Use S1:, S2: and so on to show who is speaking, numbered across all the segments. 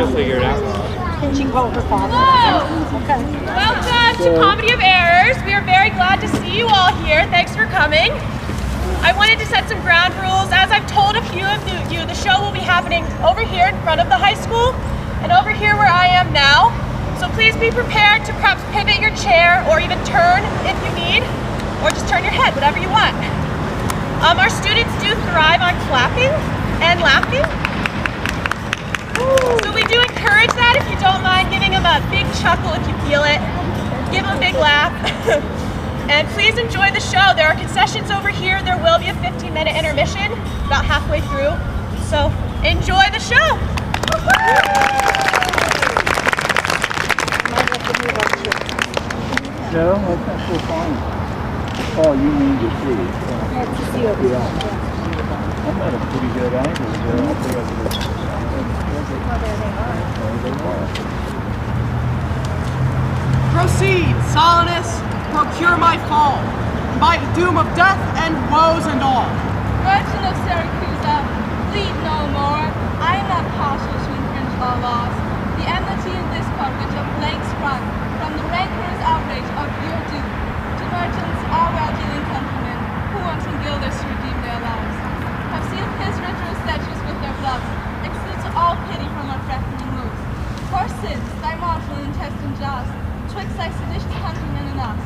S1: She'll figure it out.
S2: Can she call her father?
S3: Hello!
S2: Okay.
S3: Welcome to Comedy of Errors. We are very glad to see you all here. Thanks for coming. I wanted to set some ground rules. As I've told a few of you, the show will be happening over here in front of the high school and over here where I am now. So please be prepared to perhaps pivot your chair or even turn if you need, or just turn your head, whatever you want. Our students do thrive on clapping and laughing. So we do encourage that. If you don't mind giving them a big chuckle if you feel it. Give them a big laugh. And please enjoy the show. There are concessions over here. There will be a 15-minute intermission about halfway through. So enjoy the show.
S4: No, that's so fine. Oh, you mean to see?
S2: To see over there.
S4: I'm at a pretty good angle there. I think I could.
S5: Proceed, Solinus, procure my fall, by the doom of death and woes and all.
S6: Merchant of Syracuse, plead no more. I am not partial to infringe our laws. The enmity in this part which of late sprung from the rancorous outrage of your doom. To merchants, our well-dealing countrymen, who once in guilders to redeem their lives, have sealed his ritual statues with their blood, excludes all pity from our threatening moves. For sins, thy mortal intestine jars, twixt thy seditious countrymen and us.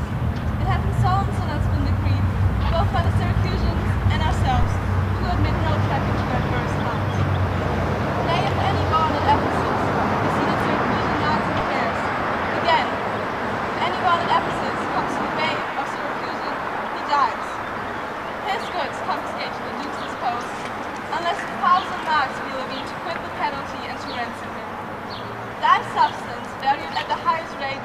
S6: It hath been solemn since been decreed, both by the Syracusans and ourselves, to admit no traffic to our first house. Nay, if any born at Ephesus, the seat of Syracusan lands and affairs, again, if any born at Ephesus comes to the bay of Syracusan, he dies. His goods confiscate to the Duke's disposed, unless 1,000 marks be levied to quit the penalty and to ransom him. Thy substance, valued at the highest rate,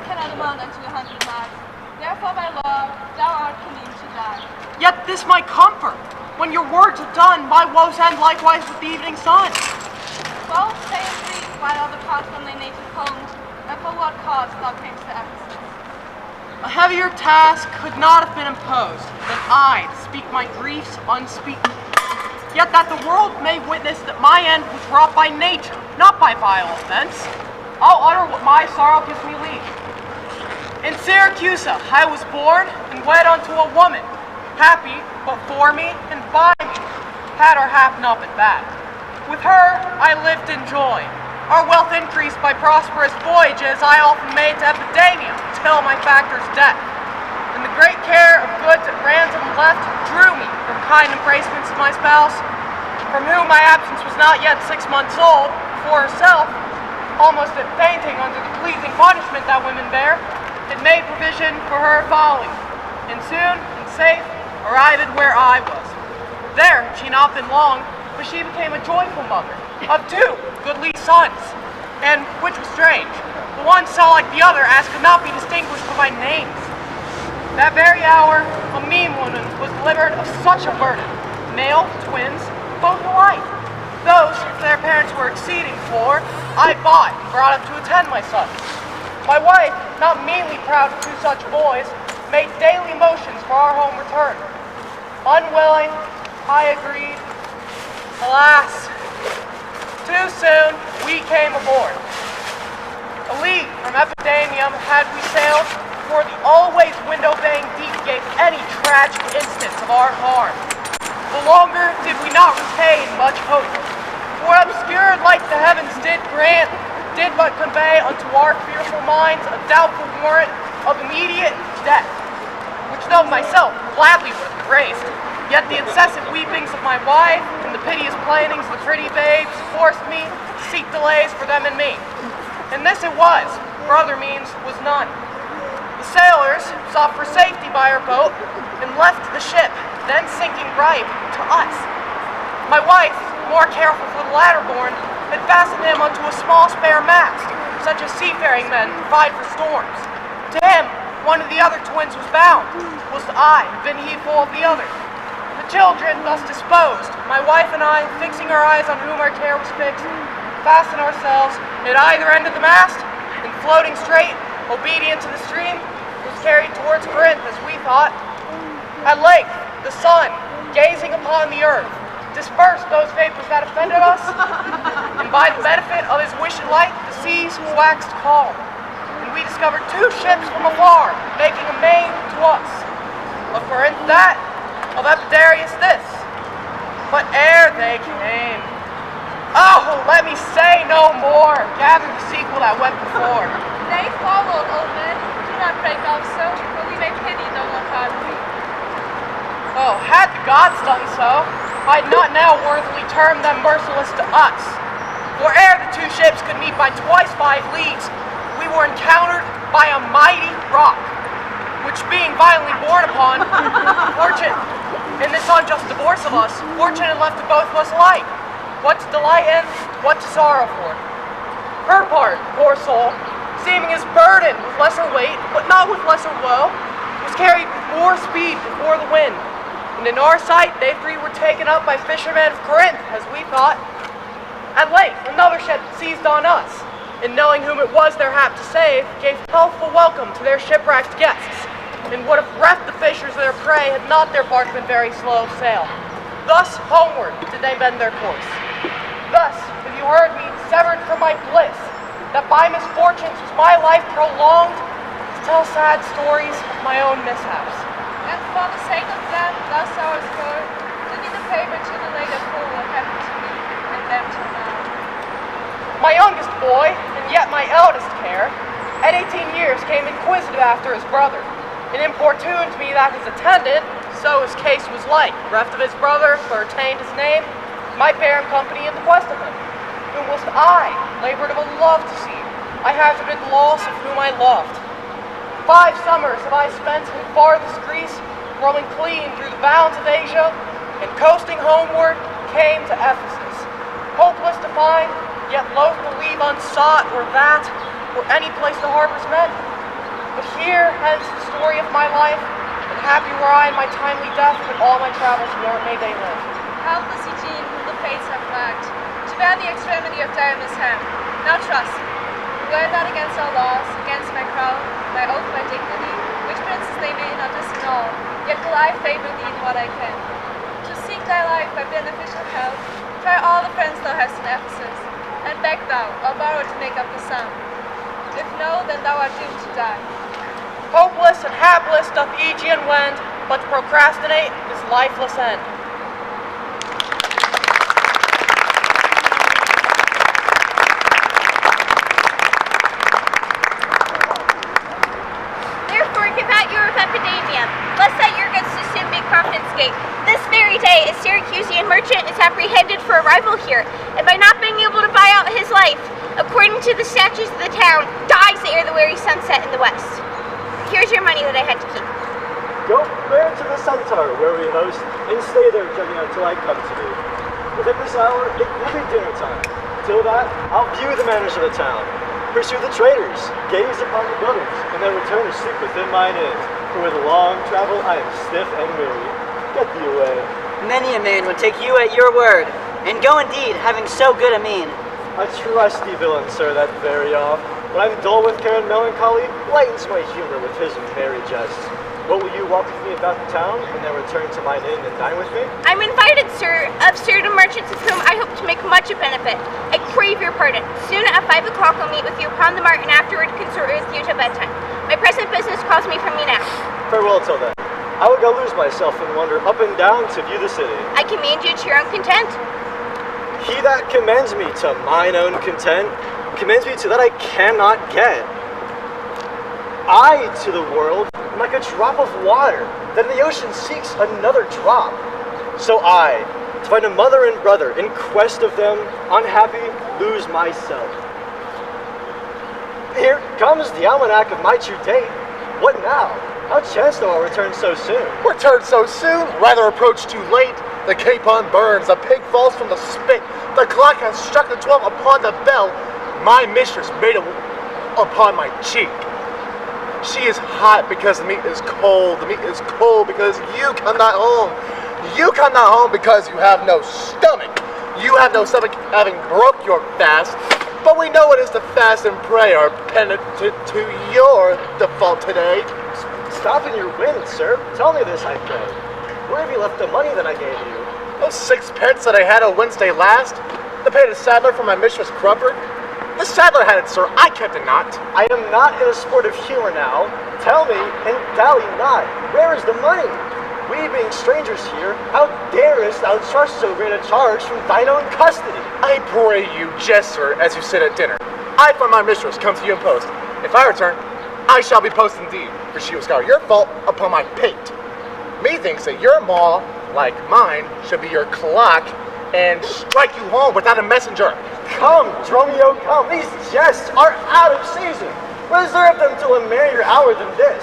S6: cannot amount unto 100 marks. Therefore, by law, thou art condemned to die.
S5: Yet this my comfort. When your words are done, my woes end likewise with the evening sun.
S6: Both stay in Greece while thou depart from thy native homes, and for what cause thou camest to Ephesus.
S5: A heavier task could not have been imposed than I to speak my griefs unspeakable. Yet that the world may witness that my end was wrought by nature, not by vile offense, I'll utter what my sorrow gives me leave. In Syracuse I was born and wed unto a woman, happy but for me and by me, had our hap not been bad. With her I lived in joy. Our wealth increased by prosperous voyages I often made to Epidamia till my factor's death. And the great care of goods at ransom left drew me from kind embracements of my spouse, from whom my absence was not yet 6 months old, for herself, almost at fainting under the pleasing punishment that women bear, had made provision for her folly, and soon and safe arrived where I was. There had she not been long, but she became a joyful mother of 2 goodly sons, and, which was strange, the one so like the other as could not be distinguished by names. That very hour, a mean woman was delivered of such a burden, male twins, both alike. Those, if their parents were exceeding poor, I bought and brought up to attend my sons. My wife, not meanly proud of 2 such boys, made daily motions for our home return. Unwilling, I agreed. Alas, too soon we came aboard. A league from Epidamium had we sailed, for the always window-baying deep gave any tragic instance of our harm. The longer did we not retain much hope, for obscured like the heavens did grant, did but convey unto our fearful minds a doubtful warrant of immediate death, which though myself gladly would have embraced, yet the incessant weepings of my wife and the piteous plainings of the pretty babes forced me to seek delays for them and me. And this it was, for other means was none. The sailors sought for safety by our boat and left the ship, then sinking ripe, to us. My wife, more careful for the latter born, had fastened him onto a small spare mast, such as seafaring men provide for storms. To him, one of the other twins was bound, whilst I had been heedful of the other. The children thus disposed, my wife and I, fixing our eyes on whom our care was fixed, fastened ourselves at either end of the mast, and floating straight, obedient to the stream, was carried towards Corinth, as we thought. At length, the sun, gazing upon the earth, dispersed those vapors that offended us, and by the benefit of his wish and light, the seas waxed calm. And we discovered 2 ships from afar, making a main to us. Of Corinth that, of Epidarius this. But ere they came, oh, let me say no more, gather the sequel that went before.
S6: They followed, old men. Do not break off so, for we may pity no more hardly.
S5: Oh, had the gods done so, I'd not now worthily term them merciless to us. For ere the 2 ships could meet by twice 5 leagues, we were encountered by a mighty rock, which being violently borne upon, fortune, in this unjust divorce of us, fortune had left to both of us alike. What to delight in, what to sorrow for. Her part, poor soul, seeming as burdened with lesser weight, but not with lesser woe, was carried with more speed before the wind. And in our sight, they 3 were taken up by fishermen of Corinth, as we thought. At length, another ship seized on us, and knowing whom it was their hap to save, gave healthful welcome to their shipwrecked guests, and would have reft the fishers of their prey had not their bark been very slow of sail. Thus homeward did they bend their course. Thus, if you heard me severed from my bliss, that by misfortunes was my life prolonged, to tell sad stories of my own mishaps.
S6: And for the sake of them, thus ours good, do me the favor to relate a fool what happened to me, and them till now.
S5: My youngest boy, and yet my eldest care, at 18 years came inquisitive after his brother, and importuned me that his attendant, so his case was like, reft of his brother, for retained his name, might bear him company in the quest of him. Whom whilst I labored of a love to see, I hazarded loss of whom I loved. 5 summers have I spent in farthest Greece, roaming clean through the bounds of Asia, and coasting homeward, came to Ephesus. Hopeless to find, yet loath to leave unsought, or that, or any place the harbors met. But here ends the story of my life, and happy were I in my timely death, but all my travels more may they live.
S6: Helpless Eugene, whom the fates have lacked, to bear the extremity of dire mishap. Now trust me. Guard not against our laws, against my crown, my oath, my dignity, which princes they may not disannul, yet will I favor thee in what I can. To seek thy life by beneficial help, try all the friends thou hast in Ephesus, and beg thou, or borrow to make up the sum. If no, then thou art doomed to die.
S5: Hopeless and hapless doth Aegean wend, but to procrastinate is lifeless end.
S1: Lest that your goods too soon be confiscated. This very day, a Syracusan merchant is apprehended for arrival here, and by not being able to buy out his life, according to the statutes of the town, dies ere the weary sunset in the west. Here's your money that I had to keep.
S7: Go bear to the Centaur, where we host, and stay there, journey until I come to thee. Within this hour, it will be dinner time. Till that, I'll view the manners of the town, pursue the traders, gaze upon the buildings, and then return to sleep within mine inn. For with long travel, I am stiff and weary. Get thee away.
S8: Many a man would take you at your word, and go indeed, having so good a mien.
S7: A trusty villain, sir, that very oft. When I'm dull with care and melancholy, lightens my humor with his merry jests. What will you walk with me about the town, and then return to mine inn and dine with me?
S1: I'm invited, sir, of certain merchants of whom I hope to make much of benefit. I crave your pardon. Soon at 5 o'clock I'll meet with you upon the mart, and afterward consort with you till bedtime. My present business calls me from you now.
S7: Farewell till then. I will go lose myself and wander up and down to view the city.
S1: I commend you to your own content.
S7: He that commends me to mine own content, commends me to that I cannot get. I to the world am like a drop of water, that in the ocean seeks another drop. So I, to find a mother and brother, in quest of them, unhappy, lose myself. Here comes the almanac of my true date. What now? How chanced thou I'll return so soon?
S9: Return so soon? Rather approach too late. The capon burns, a pig falls from the spit. The clock has struck the 12 upon the bell. My mistress made upon my cheek. She is hot because the meat is cold. The meat is cold because you come not home. You come not home because you have no stomach. You have no stomach having broke your fast. But we know it is to fast and pray are penitent to your default today.
S7: Stop in your wind, sir. Tell me this, I pray. Where have you left the money that I gave you?
S9: Those 6 pence that I had on Wednesday last, to pay the saddler for my mistress Crumper. The saddler had it, sir. I kept it not.
S7: I am not in a sport of humor now. Tell me, and dally not, where is the money? We being strangers here, how darest thou trust so great a charge from thine own custody?
S9: I pray you jest, sir, as you sit at dinner. I find my mistress come to you in post. If I return, I shall be post indeed, for she will scour your fault upon my pate. Methinks that your maw, like mine, should be your clock, and strike you home without a messenger.
S7: Come, Dromio, come. These jests are out of season. Reserve them till a merrier hour than this.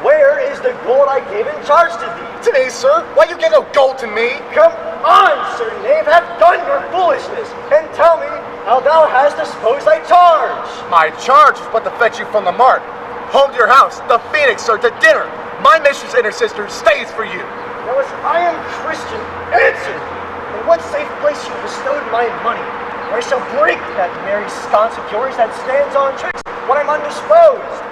S7: Where is the gold I gave in charge to thee?
S9: To me, sir? Why you get no gold to me?
S7: Come on, sir knave, have done your foolishness, and tell me how thou hast disposed thy charge.
S9: My charge was but to fetch you from the mart. Home to your house, the Phoenix, sir, to dinner. My mistress and her sister stays for you.
S7: Now, as I am Christian, answer me. In what safe place you bestowed my money, where I shall break that merry sconce of yours that stands on tricks when I'm undisposed?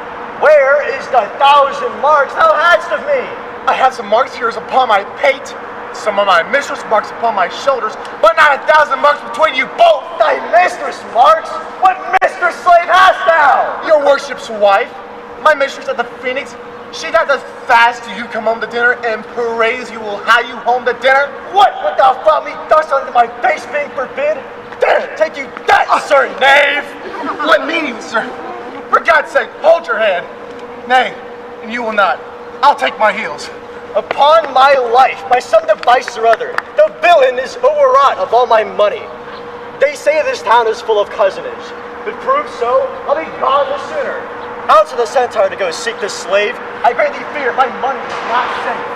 S7: Where is the 1,000 marks thou hadst of me?
S9: I have some marks here upon my pate, some of my mistress marks upon my shoulders, but not 1,000 marks between you both.
S7: Thy mistress marks? What mistress slave hast thou?
S9: Your worship's wife, my mistress at the Phoenix. She does as fast do you come home to dinner and praise you will hie you home to dinner?
S7: What would thou thought me thus unto my face being forbid? There, take you that, sir knave!
S9: Let me, sir. For God's sake, hold your hand. Nay, and you will not. I'll take my heels.
S7: Upon my life, by some device or other, the villain is overwrought of all my money. They say this town is full of cozenage. If it proves so, I'll be gone the sooner. Out to the centaur to go seek this slave. I greatly fear my money is not safe.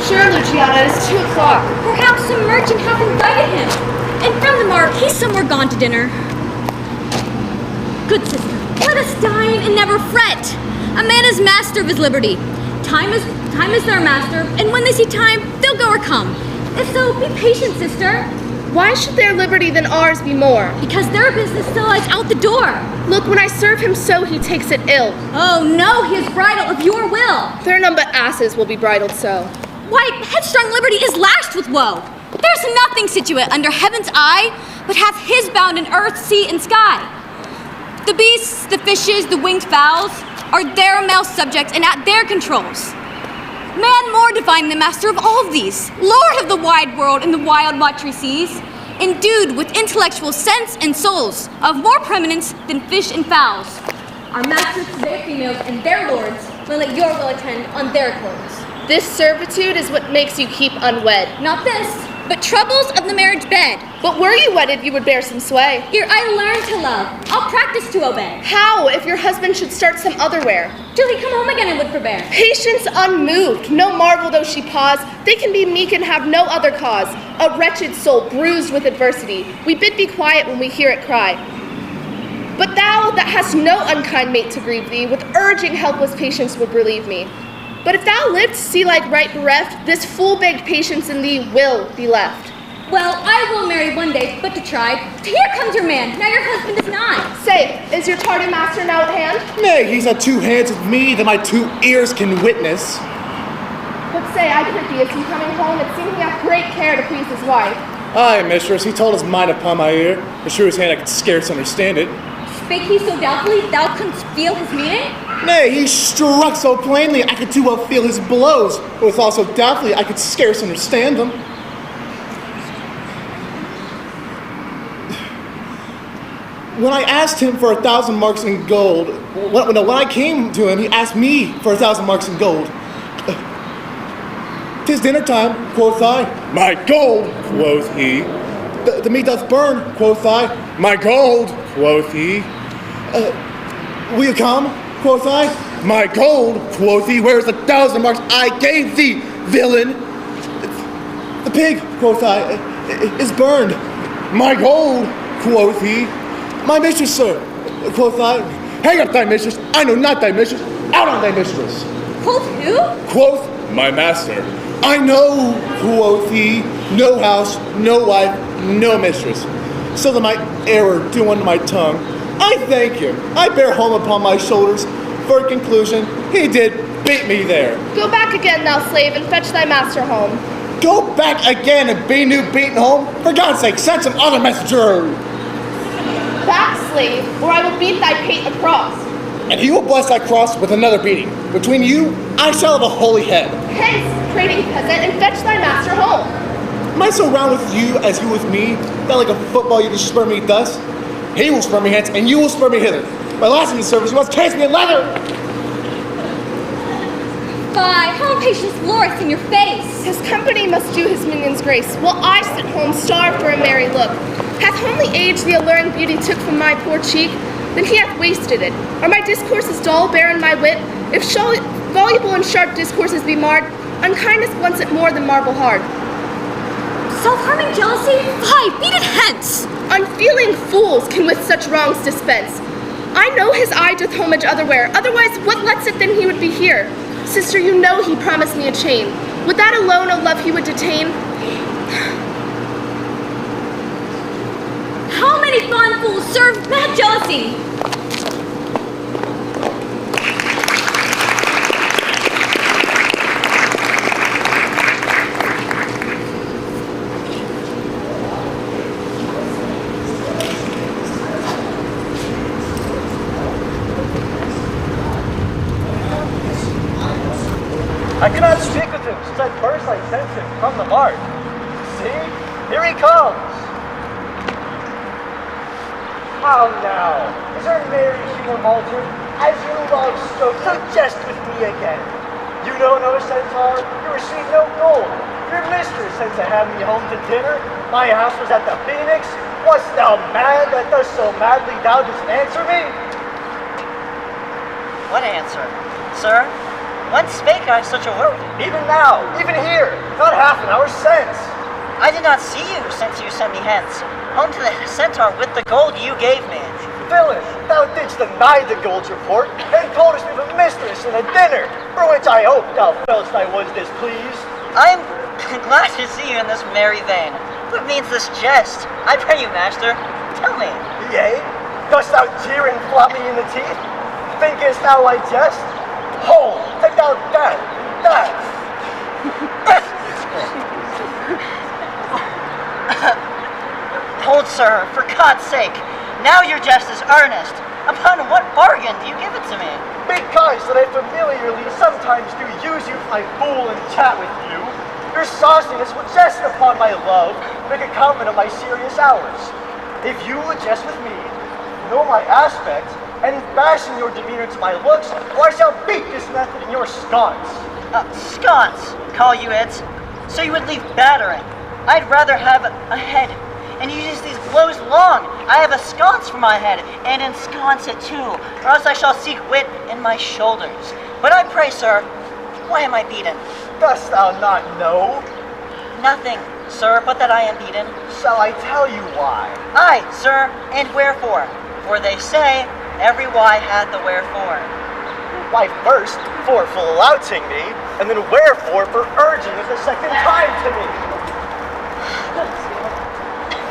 S6: Sure, Luciana, it's 2 o'clock.
S1: Perhaps some merchant hath invited him. And from the mart, he's somewhere gone to dinner. Good sister, let us dine and never fret. A man is master of his liberty. Time is their master, and when they see time, they'll go or come. If so, be patient, sister.
S10: Why should their liberty than ours be more?
S1: Because their business still lies out the door.
S10: Look, when I serve him so, he takes it ill.
S1: Oh no, he is bridle of your will.
S10: There none but asses will be bridled so.
S1: Why, headstrong liberty is lashed with woe. There's nothing situate under heaven's eye, but hath his bound in earth, sea, and sky. The beasts, the fishes, the winged fowls are their male subjects and at their controls. Man more divine than master of all of these, lord of the wide world and the wild watery seas, endued with intellectual sense and souls of more preeminence than fish and fowls. Our masters to their females and their lords will let your will attend on their clothes.
S10: This servitude is what makes you keep unwed.
S1: Not this, but troubles of the marriage bed.
S10: But were you wedded, you would bear some sway.
S1: Ere I learn to love, I'll practice to obey.
S10: How, if your husband should start some other wear?
S1: Till he come home again and would forbear.
S10: Patience unmoved, no marvel though she pause. They can be meek and have no other cause. A wretched soul bruised with adversity. We bid be quiet when we hear it cry. But thou that hast no unkind mate to grieve thee, with urging helpless patience would relieve me. But if thou live to see like right bereft, this full-baked patience in thee will be left.
S1: Well, I will marry one day, but to try. Here comes your man, now your husband is nigh.
S10: Say, is your tardy master now at hand?
S11: Nay, he's at 2 hands with me that my 2 ears can witness.
S10: But say, I prithee, is he coming home? It seems he hath great care to please his wife.
S11: Aye, mistress, he told his mind upon my ear. For sure his hand I could scarce understand it.
S1: Spake he so doubtfully, thou couldst feel his meaning?
S11: Nay, he struck so plainly I could too well feel his blows, but withal so doubtfully I could scarce understand them. When I asked him for 1,000 marks in gold, when I came to him, he asked me for 1,000 marks in gold. "'Tis dinner time," quoth I. "My gold," quoth he. The meat doth burn," quoth I. "My gold," quoth he. "Will you come?" quoth I. "My gold," quoth he. "Where's the 1,000 marks I gave thee, villain?" "The pig," quoth I, "is burned." "My gold," quoth he. "My mistress, sir," quoth I. "Hang up thy mistress, I know not thy mistress, out on thy mistress."
S1: Quoth who?
S11: Quoth my master. "I know," quoth he, "no house, no wife, no mistress. So that my error do unto my tongue, I thank him. I bear home upon my shoulders. For a conclusion, he did beat me there.
S10: Go back again, thou slave, and fetch thy master home.
S11: Go back again and be new beaten home? For God's sake, send some other messenger.
S10: Back, slave, or I will beat thy pate across.
S11: And he will bless thy cross with another beating. Between you, I shall have a holy head.
S10: Hence, prating peasant, and fetch thy master home.
S11: Am I so round with you as you with me, that like a football you just spur me thus? He will spur me hence, and you will spur me hither. My last in the service, you must case me in leather.
S12: Fie, how impatience lords in your face!
S10: His company must do his minions grace, while I sit home starved for a merry look. Hath homely age the alluring beauty took from my poor cheek? Then he hath wasted it. Are my discourses dull, barren my wit? If voluble and sharp discourses be marred, unkindness blunts it more than marble hard.
S12: Self-harming jealousy? Fie, beat it hence!
S10: Unfeeling fools can with such wrongs dispense. I know his eye doth homage otherwhere, otherwise what lets it then he would be here? Sister, you know he promised me a chain. Would that alone a love he would detain?
S12: How many fond fools serve mad jealousy?
S7: I cannot speak with him since at first I sent him from the heart. See, here he comes. How now? Is our merry humor altered? As your love strokes, so jest with me again. You know no centaur, you receive no gold. Your mistress sent to have me home to dinner. My house was at the Phoenix. Wast thou mad that thus so madly thou didst answer me?
S8: What answer? Sir, when spake I such a word?
S7: Even now, even here, not half an hour since.
S8: I did not see you since you sent me hence, home to the centaur with the gold you gave me.
S7: Villain, thou didst deny the gold's report, and toldest me of a mistress and a dinner, for which I hope thou fell'st I was displeased.
S8: I am glad to see you in this merry vein. What means this jest? I pray you, master, tell me.
S7: Yea, dost thou jeer and flop me in the teeth? Thinkest thou I jest? Hold, take thou that.
S8: Hold, sir, for God's sake. Now your jest is earnest. Upon what bargain do you give it to me?
S7: Because that I familiarly sometimes do use you for my fool and chat with you. Your sauciness would jest upon my love, make a comment of my serious hours. If you would jest with me, know my aspect, and fashion your demeanor to my looks, or I shall beat this method in your sconce.
S8: Sconce, call you it. So you would leave battering. I'd rather have a head, and you use these blows long. I have a sconce for my head, and ensconce it too, or else I shall seek wit in my shoulders. But I pray, sir, why am I beaten?
S7: Dost thou not know?
S8: Nothing, sir, but that I am beaten.
S7: Shall I tell you why?
S8: Aye, sir, and wherefore? For they say, every why hath a wherefore.
S7: Why, first, for flouting me, and then wherefore for urging it the second time to me.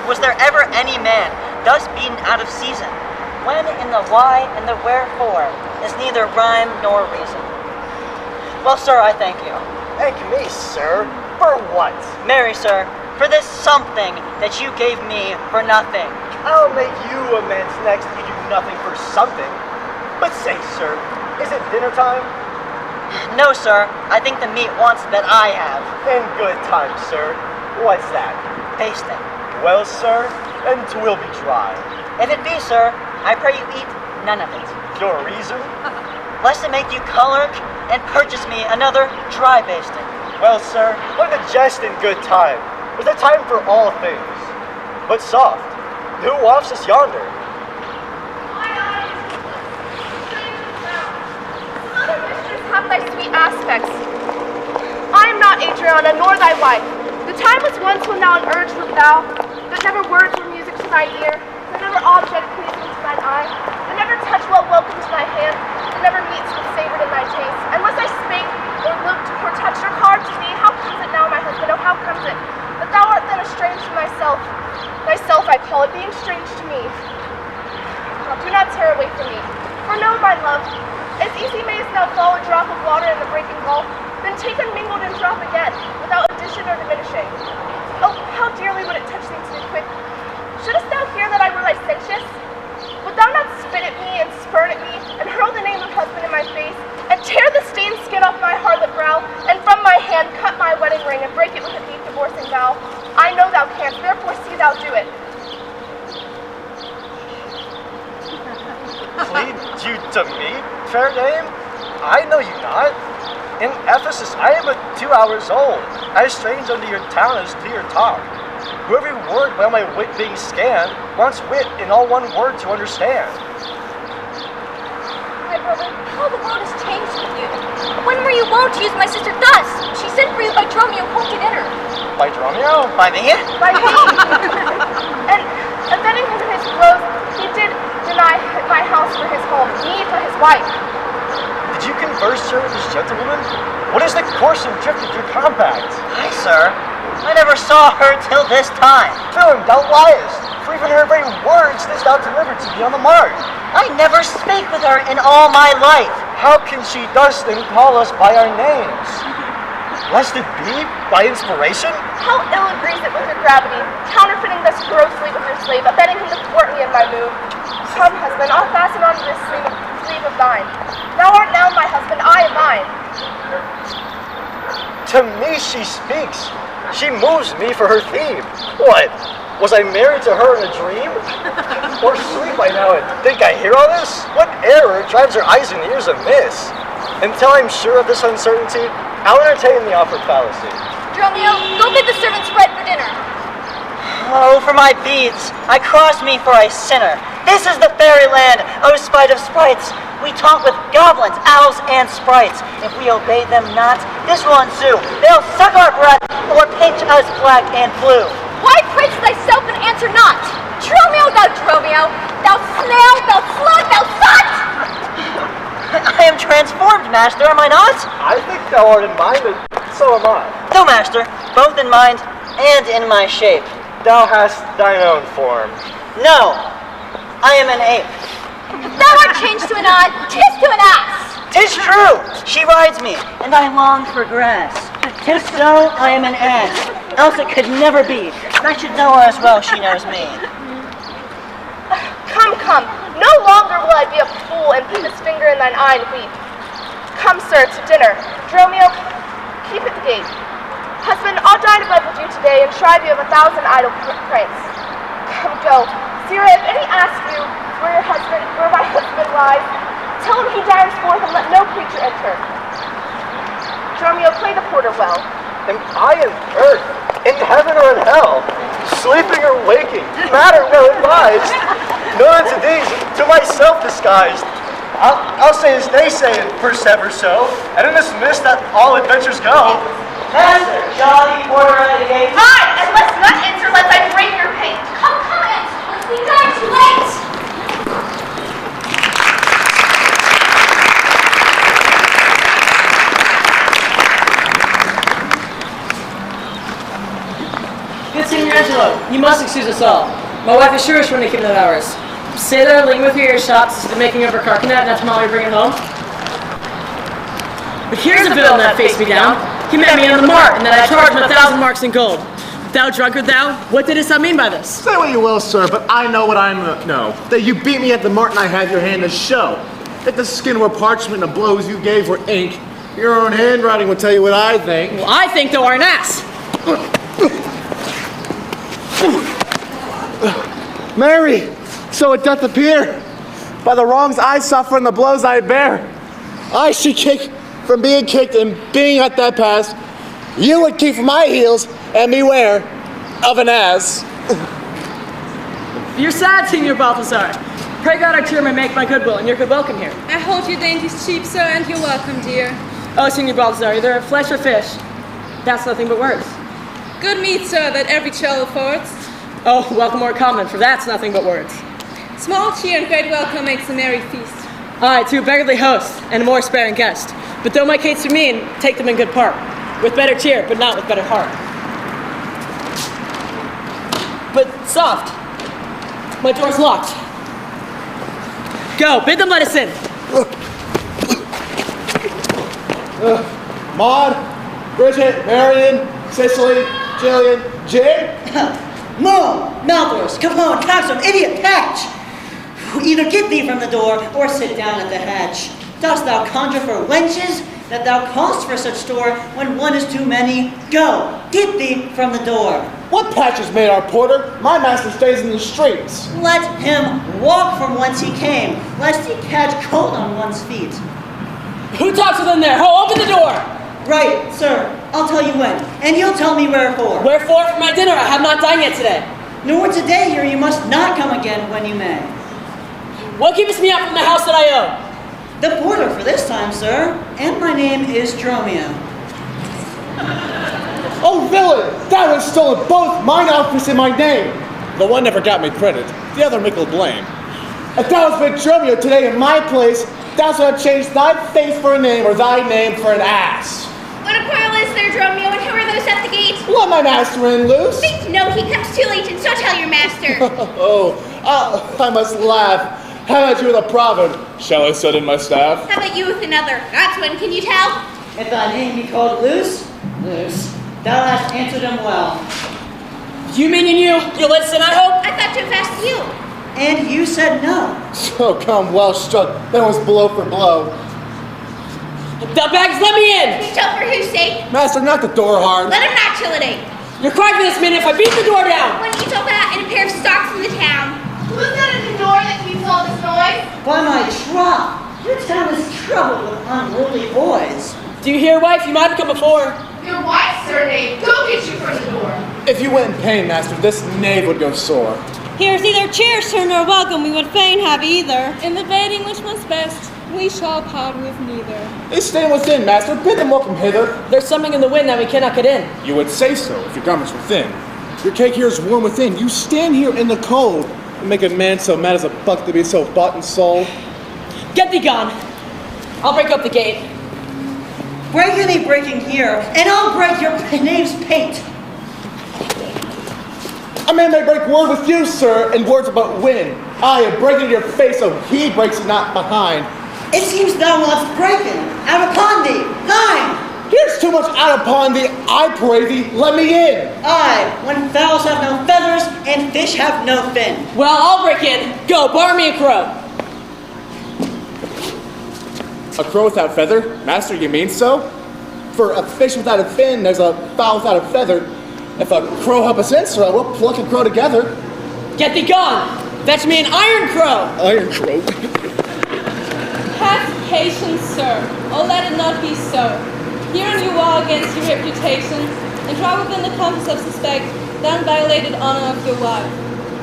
S8: Was there ever any man thus beaten out of season, when in the why and the wherefore is neither rhyme nor reason? Well, sir, I thank you.
S7: Thank me, sir. For what?
S8: Marry, sir, for this something that you gave me for nothing.
S7: I'll make you amends next if you do nothing for something. But say, sir, is it dinner time?
S8: No, sir. I think the meat wants that I have.
S7: In good time, sir. What's that?
S8: Basting.
S7: Well, sir, then 'twill be dry.
S8: If it be, sir, I pray you eat none of it.
S7: Your reason?
S8: Lest it make you choleric and purchase me another dry basting.
S7: Well, sir, learn to jest in good time. There's a time for all things. But soft, who wafts us yonder?
S10: Have thy sweet aspects. I am not Adriana, nor thy wife. The time was once when thou an urge wert thou, that never words were music to thy ear, that never object pleasing to thine eye, that never touch well welcome to thy hand, that never meats was savored in thy taste. And was I spake, or looked, or touched, or carved to thee, how comes it now, my husband, oh how comes it, that thou art then estranged from myself? Myself I call it, being strange to me. Now do not for me. For know, my love, as easy mayst thou fall a drop of water in the breaking gulf, then take unmingled and drop again, without addition or diminishing. Oh, how dearly would it touch thee to be quick. Shouldst thou hear that I were licentious? Would thou not spit at me and spurn at me, and hurl the name of husband in my face, and tear the stained skin off my harlot brow, and from my hand cut my wedding ring, and break it with a deep divorcing vow? I know thou canst, therefore see thou do it.
S7: Plead you to me, fair dame? I know you not. In Ephesus I am but 2 hours old, as strange unto your town as to your talk. Who every word by my wit being scanned, wants wit in all one word to understand.
S12: My brother, how the world has changed with you. When were you wont to use my sister thus? She sent for you by Dromio home to dinner.
S7: By Dromio? By me?
S10: By me. And abetting him in his blows, he did deny my house for his home, me for his wife.
S7: Did you converse, sir, with this gentlewoman? What is the course and drift of your compact?
S8: Aye, sir. I never saw her till this time.
S7: Villain, thou liest, for even her very words didst thou deliver to me on the mart.
S8: I never spake with her in all my life.
S7: How can she thus then call us by our names? Lest it be by inspiration?
S10: How ill agrees it with your gravity, counterfeiting thus grossly with your slave, abetting him to thwart me in my move. Come, husband, I'll fasten on this sleeve of thine. Thou art now my husband, I am thine.
S7: To me she speaks. She moves me for her theme. What? Was I married to her in a dream? Or sleep I now and think I hear all this? What error drives her eyes and ears amiss? Until I'm sure of this uncertainty, I'll entertain the offered fallacy.
S12: Dromio, go bid the servants spread for dinner.
S8: Oh, for my beads, I cross me for a sinner. This is the fairyland, oh spite of sprites. We talk with goblins, owls, and sprites. If we obey them not, this will ensue. They'll suck our breath, or pinch us black and blue.
S12: Why praise thyself and answer not? Dromio, thou Dromio, thou snail, thou slug, thou sot!
S8: I am transformed, master, am I not?
S7: I think thou art in mind, and so am I.
S8: No, master, both in mind and in my shape.
S7: Thou hast thine own form.
S8: No, I am an ape.
S12: Thou art changed to an odd, 'tis to an ass.
S8: 'Tis true, she rides me, and I long for grass. 'Tis so, I am an ass, else it could never be. I should know her as well she knows me.
S10: Come, no longer will I be a fool and put this finger in thine eye and weep. Come, sir, to dinner. Dromio, keep at the gate. Husband, I'll dine above with you today and shrive you of 1,000 idle pranks. Come, go. Sirrah, if any ask you where my husband lies, tell him he dines forth and let no creature enter. Dromio, play the porter well.
S7: Am I in earth, in heaven or in hell? Sleeping or waking, matter well advised. No unto these, to myself disguised. I'll say as they say, and persever so, and in this mist that all adventures go.
S8: Master, jolly porter at the gate.
S10: Aye, and let's not enter lest I break your paint.
S12: Come, let's be done too late.
S13: Good Signor Angelo, you must excuse us all. My wife is sure she's running at ours. Say that our lingua through your shops is the making of her carcanet, and that's tomorrow we bring it home. But here's a villain that faced me down. He met me on the mart, and then I charged him 1,000 marks in gold. Thou drunkard, thou, what didst thou mean by this?
S9: Say what you will, sir, but I know what I know. That you beat me at the mart and I have your hand to show. If the skin were parchment and the blows you gave were ink, your own handwriting would tell you what I think.
S13: Well, I think thou art an ass.
S9: Mary, so it doth appear, by the wrongs I suffer and the blows I bear, I should kick from being kicked and being at that pass, you would keep from my heels and beware of an ass.
S13: You're sad, Signor Balthazar. Pray God our cheer may make my goodwill, and your good welcome here.
S6: I hold your dainties cheap, sir, and you're welcome, dear.
S13: Oh, Signor Balthazar, either flesh or fish. That's nothing but words.
S6: Good meat, sir, that every churl affords.
S13: Oh, welcome or common, for that's nothing but words.
S6: Small cheer and great welcome makes a merry feast.
S13: Aye, to a beggarly host, and a more sparing guest. But though my cates are mean, take them in good part. With better cheer, but not with better heart. But soft. My door's locked. Go, bid them let us in.
S11: Maud, Bridget, Marion, Cicely, Jillian, Jane?
S8: Moon, Malthus, Capone, Coxon, idiot, Patch! Either get thee from the door, or sit down at the hatch. Dost thou conjure for wenches, that thou callest for such store, when one is too many? Go, get thee from the door.
S11: What Patch has made our porter? My master stays in the streets.
S8: Let him walk from whence he came, lest he catch cold on one's feet.
S13: Who talks within there? Ho, open the door!
S8: Right, sir. I'll tell you when, and you'll tell me wherefore.
S13: Wherefore? For my dinner. I have not dined yet today.
S8: Nor today here you must not come again when you may.
S13: What keeps me out from the house that I own?
S8: The porter for this time, sir, and my name is Dromio.
S11: Oh, villain! Thou hast stolen both mine outfits and my name. The one never got me credit, the other mickle blame. If thou hast been Dromio today in my place, thou shalt have changed thy face for a name, or thy name for an ass.
S1: What a quarrel is there, Dromio, and who are those at the gate?
S11: Let my master in loose.
S1: No, he comes too late, and so tell your master.
S11: I must laugh. How about you with a proverb? Shall I set in my staff?
S1: How about you with another? That's one, can you tell?
S8: If thy name be called Loose, thou hast answered him well.
S13: You mean you knew? You'll listen, I hope?
S1: I thought to have asked you.
S8: And you said no.
S11: So come well struck, that was blow for blow.
S13: The bags, let me in!
S1: You tell for whose sake?
S11: Master, not the door hard.
S1: Let him not chillatate.
S13: You're crying for this minute if I beat the door down!
S1: One eats all that and a pair of stocks in the town.
S12: Who's that at the door that keeps all this noise?
S8: By my troth, your town is troubled with unruly boys.
S13: Do you hear, wife? You might have come before.
S12: Your wife's surname. Go get you from the door.
S11: If you went in pain, master, this knave would go sore.
S14: Here's neither cheer, sir, nor welcome. We would fain have either. In debating which one's best, we shall part with neither.
S11: They stand within, master. Bid them welcome hither.
S13: There's something in the wind that we cannot get in.
S11: You would say so if your garments were thin. Your cake here is warm within. You stand here in the cold and make a man so mad as a buck to be so bought and sold.
S13: Get thee gone. I'll break up the gate.
S8: Break any breaking here, and I'll break your knave's pate.
S11: A man may break word with you, sir, and words about win. I am breaking your face so he breaks it not behind.
S8: It seems thou wants breaking. Out upon thee, thine.
S11: Here's too much out upon thee. I pray thee, let me in.
S8: Aye, when fowls have no feathers and fish have no fin.
S13: Well, I'll break in. Go, bar me a crow.
S11: A crow without feather? Master, you mean so? For a fish without a fin, there's a fowl without a feather. If a crow help us in, sir, we'll pluck a crow together.
S13: Get thee gone. Fetch me an iron crow.
S11: Iron crow?
S14: Have patience, sir. Oh, let it not be so. Here you are against your reputation, and try within the compass of suspect the unviolated honor of your wife.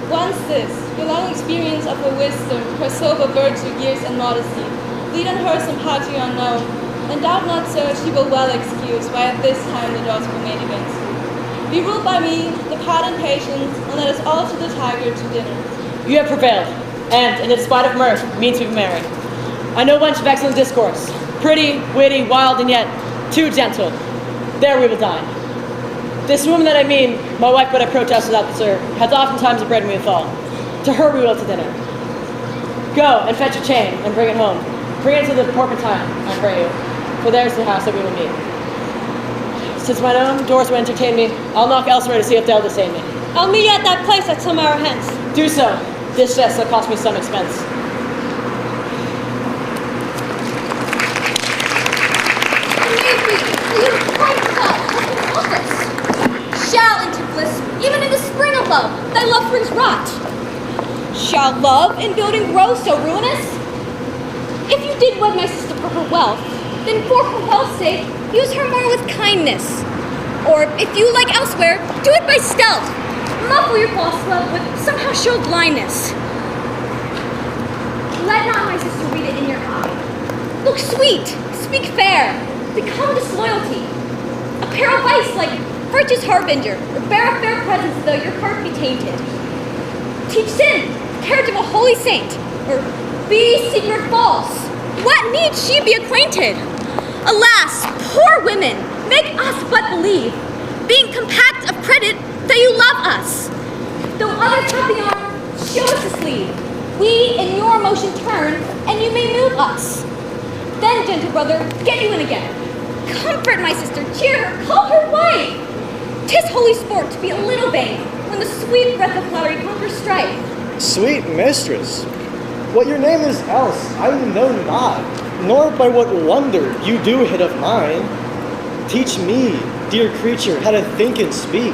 S14: Once this, your long experience of her wisdom, her sober virtue, years, and modesty, lead on her some party unknown, and doubt not, sir, she will well excuse why at this time the doors were made against you. Be ruled by me, the pardon patience, and let us all to the tiger to dinner.
S13: You have prevailed, and, in spite of mirth, mean to be married. I know wench of excellent discourse, pretty, witty, wild, and yet too gentle. There we will dine. This woman that I mean, my wife but I protest without the sir, hath oftentimes bred me withal. To her we will to dinner. Go and fetch a chain and bring it home. Bring it to the porpentine, I pray you, for there's the house that we will meet. Since mine own doors will entertain me, I'll knock elsewhere to see if they'll disdain me.
S14: I'll meet you at that place at some hour hence.
S13: Do so. This jest will cost me some expense.
S12: Shall into bliss, even into spring of love, thy love brings rot.
S14: Shall love in building grow so ruinous?
S12: If you did wed my sister for her wealth, then for her wealth's sake, use her more with kindness. Or if you like elsewhere, do it by stealth. Muffle your false love, but somehow show blindness. Let not my sister read it in your eye. Look sweet, speak fair, become disloyalty. Apparel vice like virtue's harbinger, or bear a fair presence though your heart be tainted. Teach sin, carriage of a holy saint, or be secret false. What need she be acquainted? Alas, poor women, make us but believe, being compact of credit, that you love us. Though others have the arm, show us the sleeve. We in your motion turn, and you may move us. Then, gentle brother, get you in again. Comfort my sister, cheer her, call her wife. 'Tis holy sport to be a little vain, when the sweet breath of flattery conquers strife.
S7: Sweet mistress, what your name is else I know not, nor by what wonder you do hit of mine. Teach me, dear creature, how to think and speak.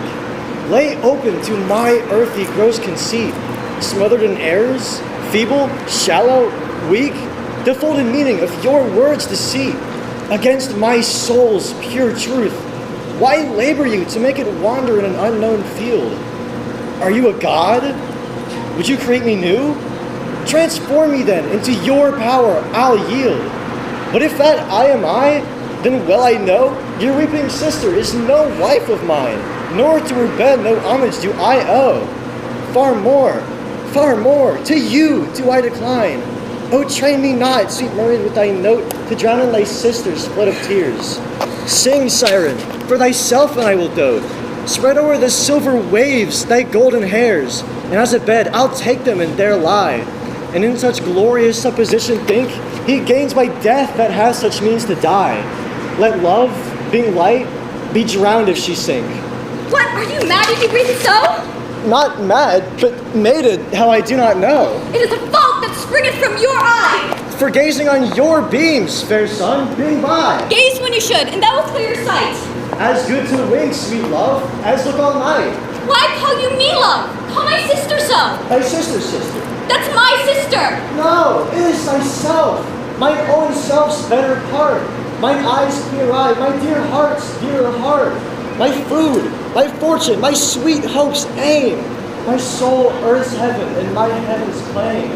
S7: Lay open to my earthy gross conceit, smothered in errors, feeble, shallow, weak, the folded meaning of your words deceit, against my soul's pure truth. Why labor you to make it wander in an unknown field? Are you a god? Would you create me new? Transform me then, into your power I'll yield. But if that I am I, then well I know your weeping sister is no wife of mine, nor to her bed no homage do I owe. Far more, to you do I decline. Oh, train me not, sweet mermaid, with thy note, to drown in thy sister's flood of tears. Sing, siren, for thyself and I will dote. Spread o'er the silver waves thy golden hairs, and as a bed I'll take them and there lie. And in such glorious supposition think, he gains by death that has such means to die. Let love, being light, be drowned if she sink.
S12: What, are you mad if you breathe so?
S7: Not mad, but mated, how I do not know.
S12: It is a fault that springeth from your eye.
S7: For gazing on your beams, fair sun, being by.
S12: Gaze when you should, and that will clear your sight.
S7: As good to wink, sweet love, as look all night.
S12: Why call you me love? Call my sister so.
S7: Thy sister's sister.
S12: That's my sister.
S7: No, it is thyself. Mine own self's better part. Mine eyes clear eye, my dear heart's dearer heart. My food, my fortune, my sweet hope's aim. My soul earth's heaven, and my heaven's claim.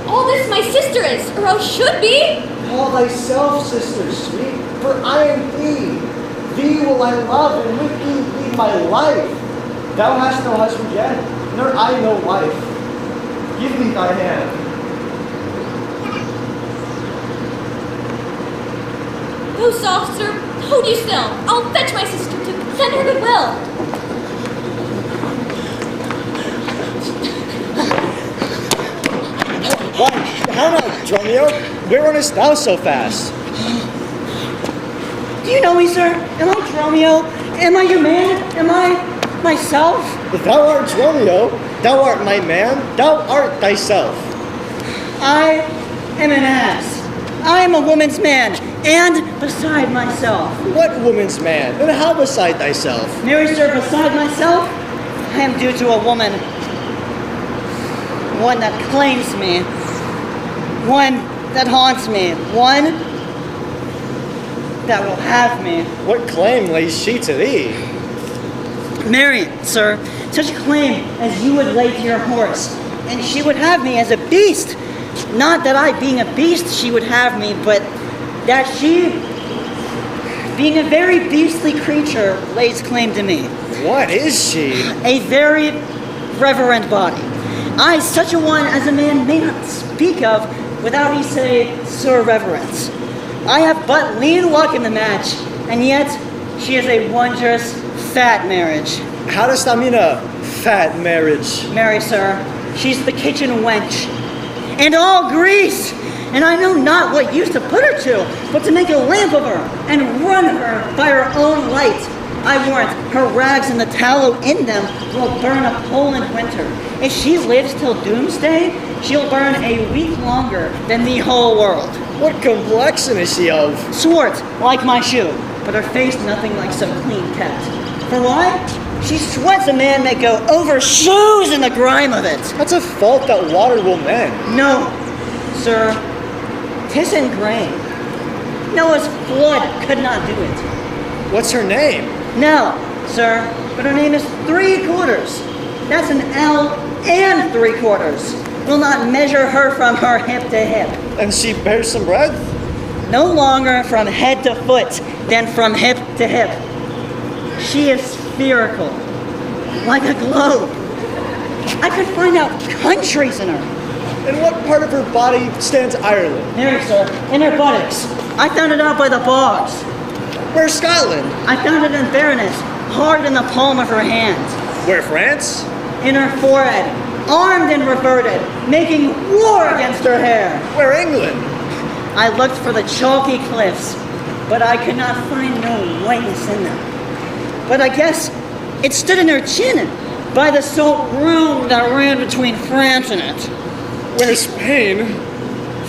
S12: All this my sister is, or else should be.
S7: Call thyself sister sweet, for I am thee. Thee will I love, and with thee lead my life. Thou hast no husband yet, nor I no wife. Give me thy hand.
S12: Go soft, sir. Hold you still. I'll fetch my sister to send her goodwill.
S7: Why, how now, Dromio? Where runnest thou so fast?
S8: Do you know me, sir? Am I Dromio? Am I your man? Am I myself?
S7: Thou art Dromio. Thou art my man. Thou art thyself.
S8: I am an ass. I am a woman's man, and beside myself.
S7: What woman's man? And how beside thyself?
S8: Mary, sir, beside myself, I am due to a woman. One that claims me. One that haunts me. One that will have me.
S7: What claim lays she to thee?
S8: Mary, sir, such a claim as you would lay to your horse, and she would have me as a beast. Not that I, being a beast, she would have me, but that she, being a very beastly creature, lays claim to me.
S7: What is she?
S8: A very reverend body. I, such a one as a man may not speak of without he say, Sir Reverence. I have but lean luck in the match, and yet she is a wondrous fat marriage.
S7: How dost thou mean a fat marriage?
S8: Mary, sir, she's the kitchen wench, and all grease, and I know not what use to put her to, but to make a lamp of her, and run her by her own light. I warrant her rags and the tallow in them will burn a Poland winter. If she lives till doomsday, she'll burn a week longer than the whole world.
S7: What complexion is she of?
S8: Swart, like my shoe, but her face nothing like so clean kept. For why? She sweats a man may go over shoes in the grime of it.
S7: That's a fault that water will mend.
S8: No, sir, 'tis in grain. Noah's flood could not do it.
S7: What's her name?
S8: No, sir, but her name is 3/4. That's an L and 3/4. Will not measure her from her hip to hip.
S7: And she bears some breadth?
S8: No longer from head to foot than from hip to hip. She is spherical, like a globe. I could find out countries in her.
S7: In what part of her body stands Ireland?
S8: There, sir, in her buttocks. I found it out by the bogs.
S7: Where's Scotland?
S8: I found it in Baroness, hard in the palm of her hand.
S7: Where, France?
S8: In her forehead, armed and reverted, making war against her hair.
S11: Where England?
S8: I looked for the chalky cliffs, but I could not find no whiteness in them. But I guess it stood in her chin, by the salt room that ran between France and it.
S11: Where's Spain?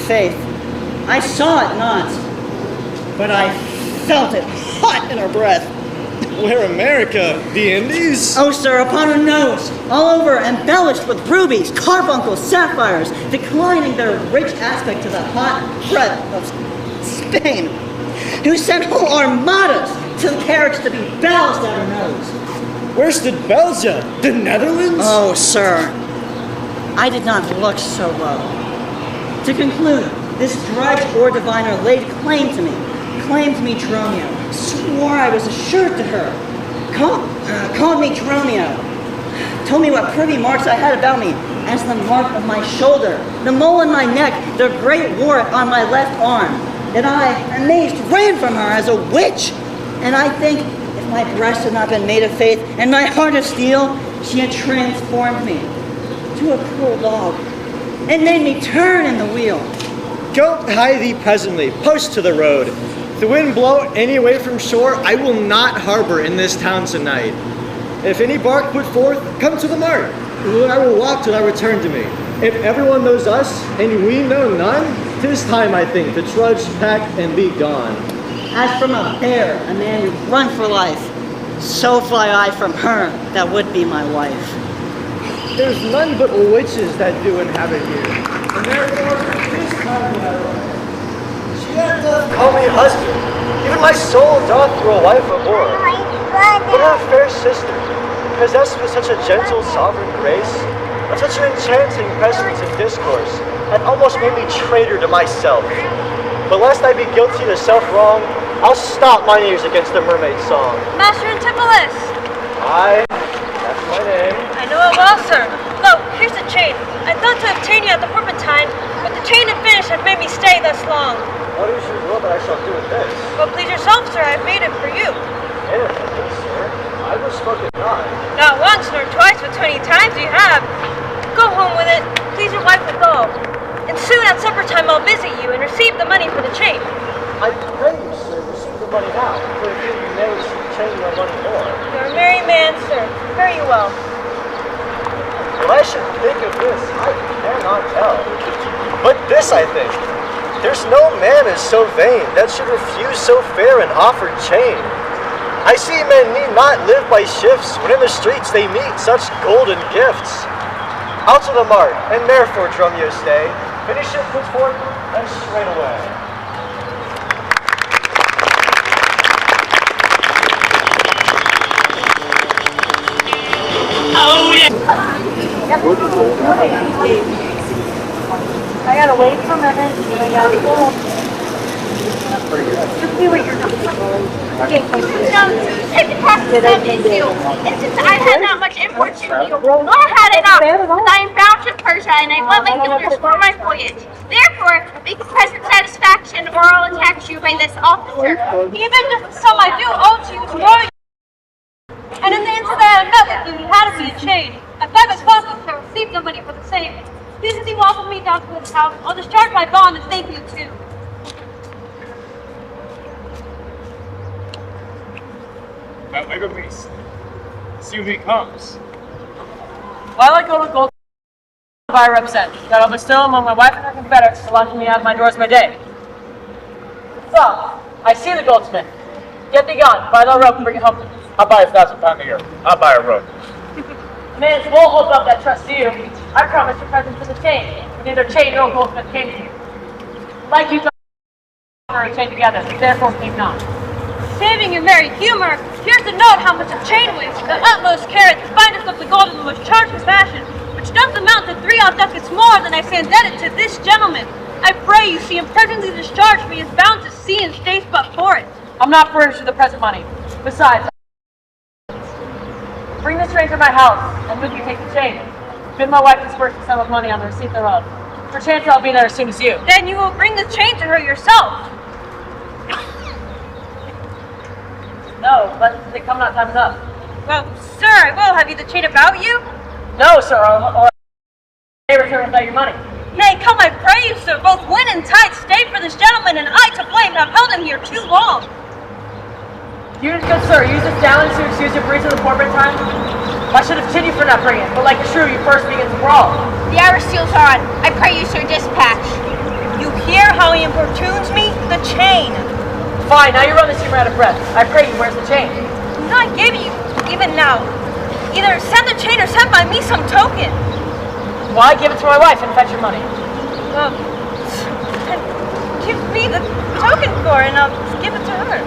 S8: Faith, I saw it not, but I felt it hot in her breath.
S11: Where America? The Indies?
S8: Oh, sir, upon her nose, all over embellished with rubies, carbuncles, sapphires, declining their rich aspect to the hot breath of Spain, who sent whole armadas to the carriage to be balanced at her nose.
S11: Where's the Belgium? The Netherlands?
S8: Oh, sir, I did not look so low. To conclude, this drudge or diviner laid claimed to me Dromio, swore I was assured to her, called me Dromio, told me what privy marks I had about me, as the mark of my shoulder, the mole in my neck, the great wart on my left arm, that I, amazed, ran from her as a witch, and I think if my breast had not been made of faith and my heart of steel, she had transformed me to a cruel dog and made me turn in the wheel.
S7: Go hie thee presently, post to the road. If the wind blow any way from shore, I will not harbor in this town tonight. If any bark put forth, come to the mart. I will walk till I return to me. If everyone knows us, and we know none, 'tis time, I think, to trudge, pack, and be gone.
S8: As from a bear, a man would run for life, so fly I from her that would be my wife.
S7: There's none but witches that do inhabit here, and therefore this time that I run. She hath doth call me husband, even my soul doth through a wife abhor. But her fair sister, possessed with such a gentle sovereign grace, of such an enchanting presence and discourse, had almost made me traitor to myself. But lest I be guilty to self-wrong, I'll stop mine ears against the mermaid song.
S1: Master Antipholus!
S7: Aye, that's my name.
S1: I know it well, sir. Lo, here's the chain. I thought to obtain you at the Porpentine, but the chain and finish have made me stay thus long.
S7: What is your will that I shall do with this?
S1: Well, please yourself, sir, I've made it for you.
S7: Anything, sir. I was spoken not.
S1: Not once nor twice, but 20 times you have. Go home with it. Please your wife withal. And soon at supper time I'll visit you and receive the money for the chain.
S7: I pray you, sir, receive the money now, for if you never receive chain or money more.
S1: You're a merry man, sir. Very well.
S7: What I should think of this, I cannot tell. But this I think, there's no man is so vain that should refuse so fair an offered chain. I see men need not live by shifts when in the streets they meet such golden gifts. Out to the mart, and therefore Dromio stay, finish it put forth, and straight away.
S1: Oh yeah! I gotta wait for a minute. I gotta go. Just see what you're doing. Okay, take the process of ensue. And since I had not much import to you, nor had I not, as I am bound to Persia, and I want my guilders for my voyage. Therefore, make a present satisfaction, or I'll attack you by this officer.
S3: Even the sum I do owe to you tomorrow. And in the instant I had met with you, you had me a chain. I beg as possible to receive the money for the same. Please, if you welcome me down to this house, I'll discharge my bond and thank you too.
S4: That like a beast. Soon he comes.
S13: While I go to gold I represent, that I'll bestow among my wife and her confederates to launch me out of my doors by day. So, I see the goldsmith. Get thee gone, buy the rope and bring it home to me.
S4: I'll buy £1,000 a year. I'll buy a rope.
S13: Man won't hold up that trust to you. I promised your present for the chain. Neither chain nor goldsmith came to you. Like you thought a chain together, therefore came not.
S3: Saving your merry humor, here's a note how much a chain weighs. The utmost care, the finest of the gold in the most charged fashion, which does amount to 3 odd ducats more than I say indebted to this gentleman. I pray you see him presently discharge me as bound to sea and stays but for it.
S13: I'm not furnished with the present money. Besides, bring the stranger to my house, and with you take the chain. Bid my wife disperse the sum of money on the receipt thereof. Perchance I'll be there as soon as you.
S3: Then you will bring the chain to her yourself.
S13: No, but they come not time enough.
S3: Well, sir, I will. Have you the chain about you?
S13: No, sir, or return without your money.
S15: Nay, come, I pray you, sir. Both wind and tide stay for this gentleman, and I to blame have held him here too long.
S13: Good sir, use this stallion to excuse your breach of the corporate time. I should have chinned you for not bringing it, but like a shrew, you first begin to brawl.
S1: The hour steals on. I pray you, sir, dispatch.
S15: You hear how he importunes me? The chain.
S13: Fine, now you run this humor out of breath. I pray you, where's the chain?
S15: Do not give you, even now. Either send the chain or send by me some token.
S13: Why? Give it to my wife and fetch your money.
S15: Then give me the token for it and I'll give it to her.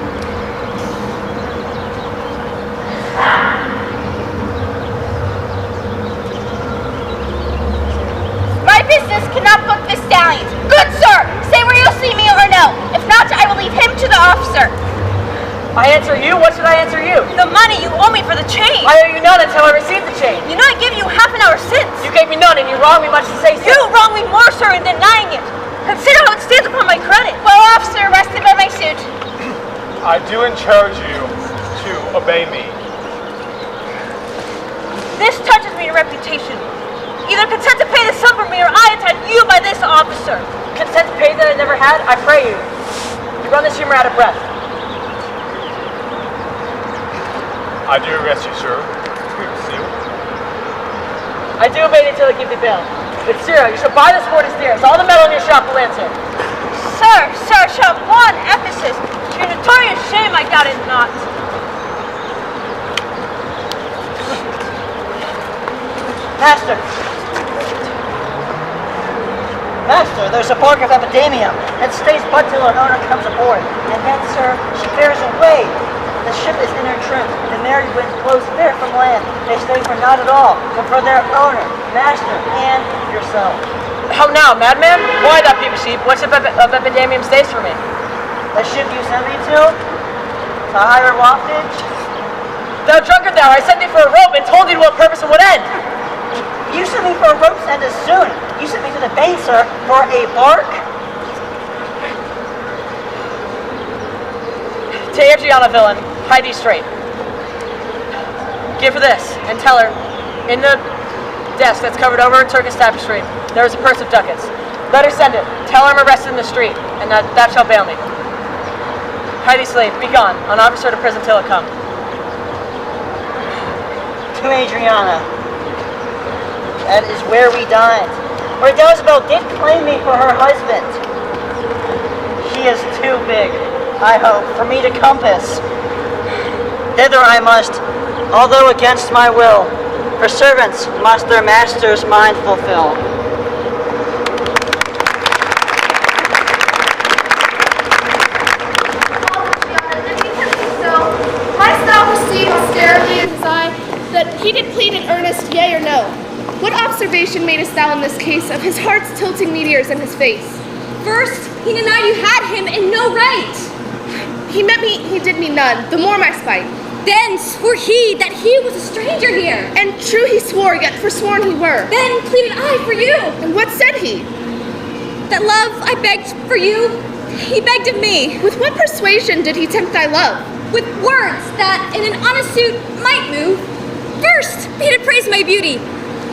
S1: My business cannot book the stallions. Good sir, say where you'll see me or no. If not, I will leave him to the officer.
S13: I answer you? What should I answer you?
S15: The money you owe me for the chain.
S13: I owe you none until I receive the chain.
S15: You know I gave you half an hour since.
S13: You gave me none and you wronged me much to say so.
S15: You wrong me more, sir, in denying it. Consider how it stands upon my credit.
S1: Well, officer, arrested by my suit.
S4: I do encourage you to obey me.
S15: This touches me to reputation. Either consent to pay the sum for me or I attack you by this officer.
S13: Consent to pay that I never had? I pray you. You run this humor out of breath.
S4: I do arrest you, sir. Seal.
S13: I do obey until I give the bail. But Cyril, you shall buy this for his dear. All the metal in your shop will answer.
S15: Sir, shall one Ephesus. To your notorious shame I doubt it not.
S8: Master! Master, there's a bark of epidemium that stays but till an owner comes aboard. And then, sir, she bears away. The ship is in her trim. The merry wind blows fair from land. They stay for not at all, but for their owner, master, and yourself.
S13: How now, madman? Why that peep sheep? What ship of epidemium stays for me?
S8: The ship you sent me to higher waftage?
S13: Thou drunkard thou, I sent thee for a rope and told thee to what purpose and what end.
S8: You sent me for a rope's end as soon. You sent me to the bay, sir, for a bark?
S13: Take Adriana, villain. Hide thee straight. Give her this, and tell her, in the desk that's covered over in Turkish tapestry, there is a purse of ducats. Let her send it. Tell her I'm arrested in the street, and that shall bail me. Hide thee, slave. Be gone. An officer to prison till it come.
S8: To Adriana. That is where we dined. Where Jezebel did claim me for her husband. He is too big, I hope, for me to compass. Thither I must, although against my will, for servants must their master's mind fulfill.
S10: My style perceived austerely in his eye that he did plead in earnest, yea or no. What observation madest thou in this case of his heart's tilting meteors in his face?
S12: First, he denied you had him and no right.
S10: He met me, he did me none, the more my spite.
S12: Then swore he that he was a stranger here.
S10: And true he swore, yet forsworn he were.
S12: Then pleaded I for you.
S10: And what said he?
S12: That love I begged for you, he begged of me.
S10: With what persuasion did he tempt thy love?
S12: With words that in an honest suit might move. First, he did praise my beauty,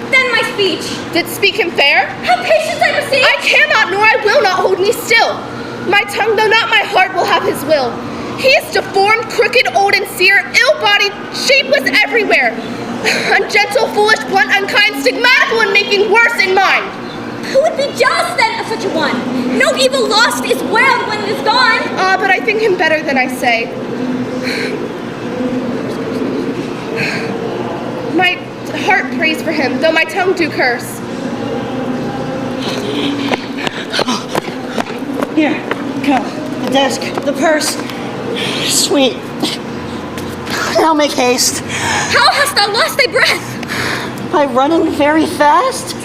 S12: then my speech.
S10: Did speak him fair?
S12: Have patience, I beseech.
S10: I cannot, nor I will not hold me still. My tongue, though not my heart, will have his will. He is deformed, crooked, old, and sere, ill-bodied, shapeless everywhere. Ungentle, foolish, blunt, unkind, stigmatical, and making worse in mind.
S12: Who would be jealous then of such a one? No evil lost is wailed when it is gone.
S10: Ah, but I think him better than I say. My heart prays for him, though my tongue do curse.
S8: Here, go. The desk, the purse. Sweet. Now make haste.
S12: How hast thou lost thy breath?
S8: By running very fast?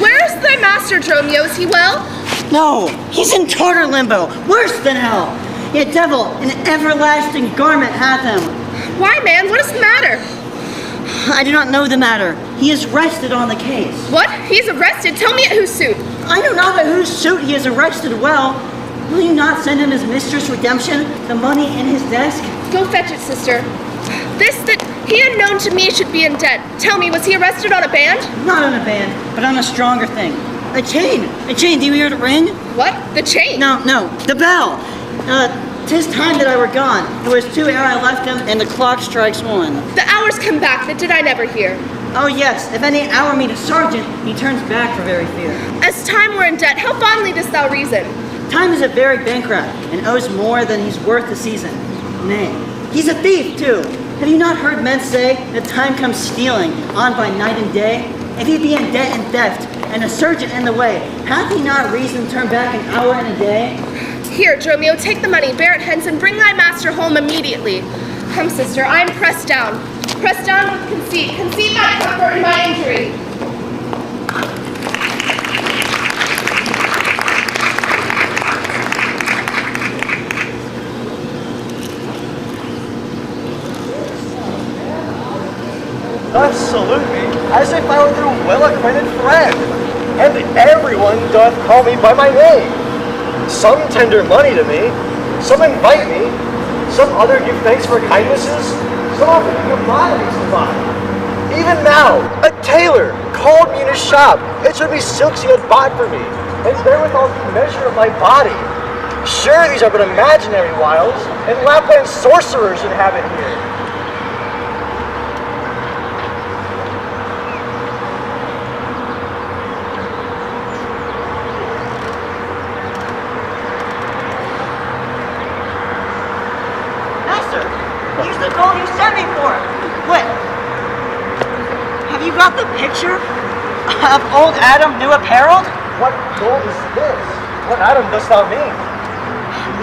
S10: Where is thy master, Dromio? Is he well?
S8: No, he's in Tartar limbo, worse than hell. Yet devil in everlasting garment hath him.
S10: Why, man? What is the matter?
S8: I do not know the matter. He is rested on the case.
S10: What? He is arrested? Tell me at whose suit?
S8: I know not at whose suit he is arrested well. Will you not send him his mistress redemption, the money in his desk?
S10: Go fetch it, sister. This that He unknown to me should be in debt. Tell me, was he arrested on a band?
S8: Not on a band, but on a stronger thing. A chain! A chain, do you hear it ring?
S10: What? The chain?
S8: No, the bell! 'Tis time that I were gone. It was 2 ere I left him, and the clock strikes 1.
S10: The hours come back, that did I never hear.
S8: Oh yes, if any hour meet a sergeant, he turns back for very fear.
S10: As time were in debt, how fondly dost thou reason?
S8: Time is a very bankrupt, and owes more than he's worth a season. Nay, he's a thief too. Have you not heard men say that time comes stealing, on by night and day? If he be in debt and theft, and a sergeant in the way, hath he not reason to turn back an hour and a day?
S10: Here, Dromio, take the money, bear it hence, and bring thy master home immediately. Come, sister, I am pressed down. Pressed down with conceit. Conceit my comfort and my injury.
S7: Thus salute me, as if I were their well-acquainted friend, and everyone doth call me by my name. Some tender money to me, some invite me, some other give thanks for kindnesses, some offer me commodities to buy. Even now, a tailor called me in his shop, and showed me silks he had bought for me, and therewithal the measure of my body. Sure, these are but imaginary wiles, and Lapland sorcerers inhabit here.
S8: Here's the gold you sent me for. What? Have you got the picture of old Adam new apparel?
S7: What gold is this? What Adam dost thou mean?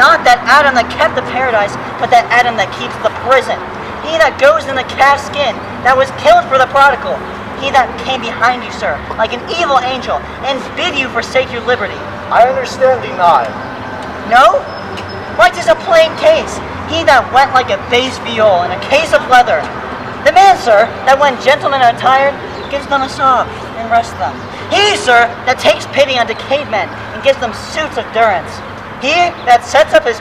S8: Not that Adam that kept the paradise, but that Adam that keeps the prison. He that goes in the calf's skin, that was killed for the prodigal. He that came behind you, sir, like an evil angel, and bid you forsake your liberty.
S7: I understand thee not.
S8: No? Why, 'tis a plain case. He that went like a bass viol in a case of leather. The man, sir, that when gentlemen are tired, gives them a sob and rests them. He, sir, that takes pity on decayed men and gives them suits of durance. He that sets up his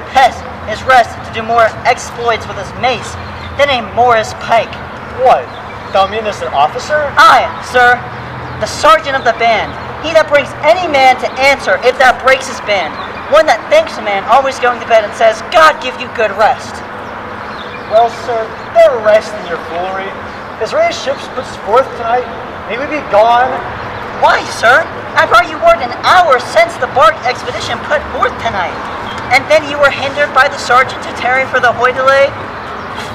S8: rest to do more exploits with his mace than a Morris pike.
S7: What? Thou meanest an officer?
S8: Aye, sir, the sergeant of the band. He that brings any man to answer if that breaks his band. One that thanks a man always going to bed and says, God give you good rest.
S7: Well, sir, there rest in your foolery. Is Ray's ships puts forth tonight? May we be gone?
S8: Why, sir? I brought you word an hour since the bark expedition put forth tonight. And then you were hindered by the sergeant to tarry for the hoy-delay?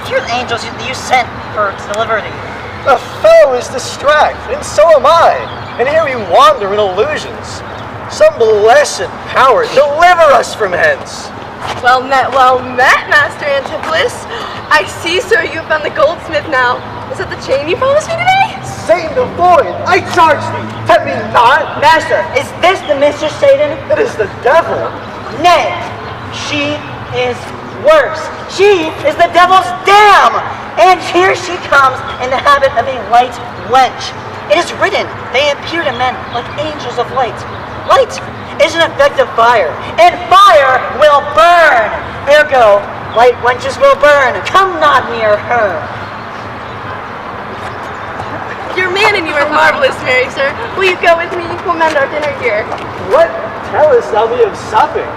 S8: Fear the angels you sent for delivery.
S7: The foe is distracted, and so am I. And here we wander in illusions. Some blessed power, deliver us from hence.
S16: Well met, Master Antipholus. I see, sir, you have found the goldsmith now. Is that the chain you promised me today?
S7: Satan the void, I charge thee, tempt me not.
S8: Master, is this the Mr. Satan?
S7: It is the devil.
S8: Nay, she is worse. She is the devil's dam. And here she comes in the habit of a light wench. It is written, they appear to men like angels of light. Light is an effect of fire, and fire will burn. Ergo, light wenches will burn. Come not near her.
S16: Your man and you are marvelous, Mary, sir. Will you go with me? We'll mend our dinner here.
S7: What tellest thou me of supping?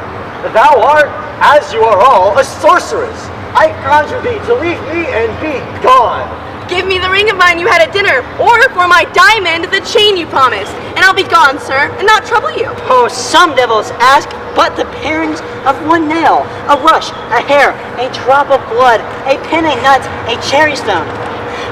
S7: Thou art, as you are all, a sorceress. I conjure thee to leave me and be gone.
S16: Give me the ring of mine you had at dinner, or for my diamond, the chain you promised, and I'll be gone, sir, and not trouble you.
S8: Oh, some devils ask but the parings of one nail, a rush, a hair, a drop of blood, a pin, a nut, a cherry stone.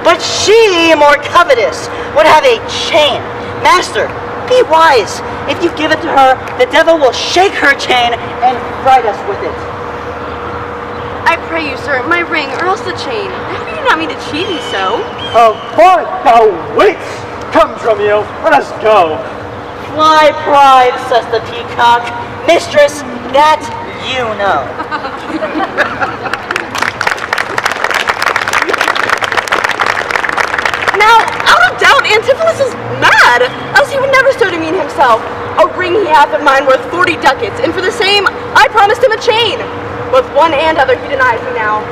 S8: But she, more covetous, would have a chain. Master, be wise. If you give it to her, the devil will shake her chain and fright us with it.
S16: I pray you, sir, my ring, or else the chain. You do not mean to cheat me so.
S7: Avaunt, thou witch! Come, Dromio, let us go.
S8: Fly pride, says the peacock. Mistress, that you know.
S16: Now, out of doubt, Antipholus is mad, else he would never so demean himself. A ring he hath of mine worth 40 ducats, and for the same, I promised him a chain. Both one and other he denies me now.